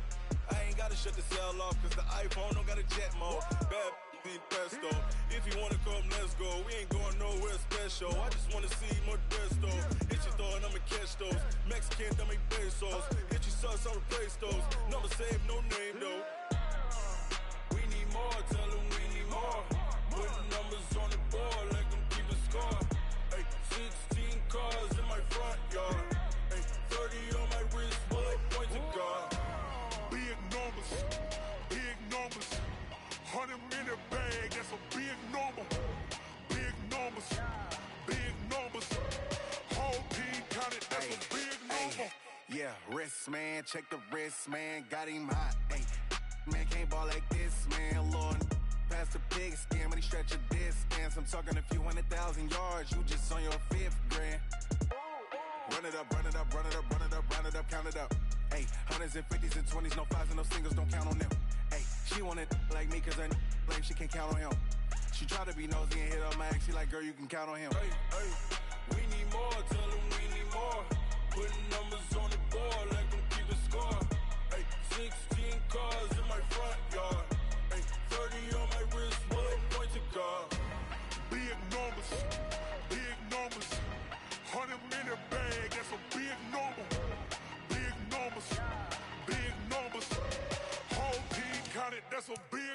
I ain't gotta shut the cell off, cause the iPhone don't got a jet mode. Bad need pesto. If you wanna come, let's go. We ain't going nowhere special. I just wanna see more resto. Hit your throw and I'ma catch those. Mexican, dummy pesos. Hit your sauce, I'll replace those. Number save, no name though. We need more, tell them we need more. Putting numbers on the board, like them keep a score. Hey, 16 cars in my front yard. Hey, 30 on my wrist, bullet point to God. Big numbers, 100-minute bag, that's a big number. Big numbers, whole team counted, that's a big number. Yeah, wrist man, check the wrist man, got him hot. Ay, man can't ball like this, man. Lord, past the pig skin when he stretch a distance. I'm talking a few 100,000 yards, you just on your 5th grand. Run it up, count it up. Ay, hundreds and 50s and 20s, no 5s and no singles, don't count on them. Ay, she want it like me, cause her like she can't count on him. She try to be nosy and hit up my ex, she like, girl, you can count on him. Hey, we need more, tell them we need more. Putting numbers on the board, like them keep a score. Hey, 16 cars in my front yard. Hey, 30 on my wrist, bullet point to God. Big numbers, 100-minute bag, that's a big number. Big numbers, whole team counted, that's a big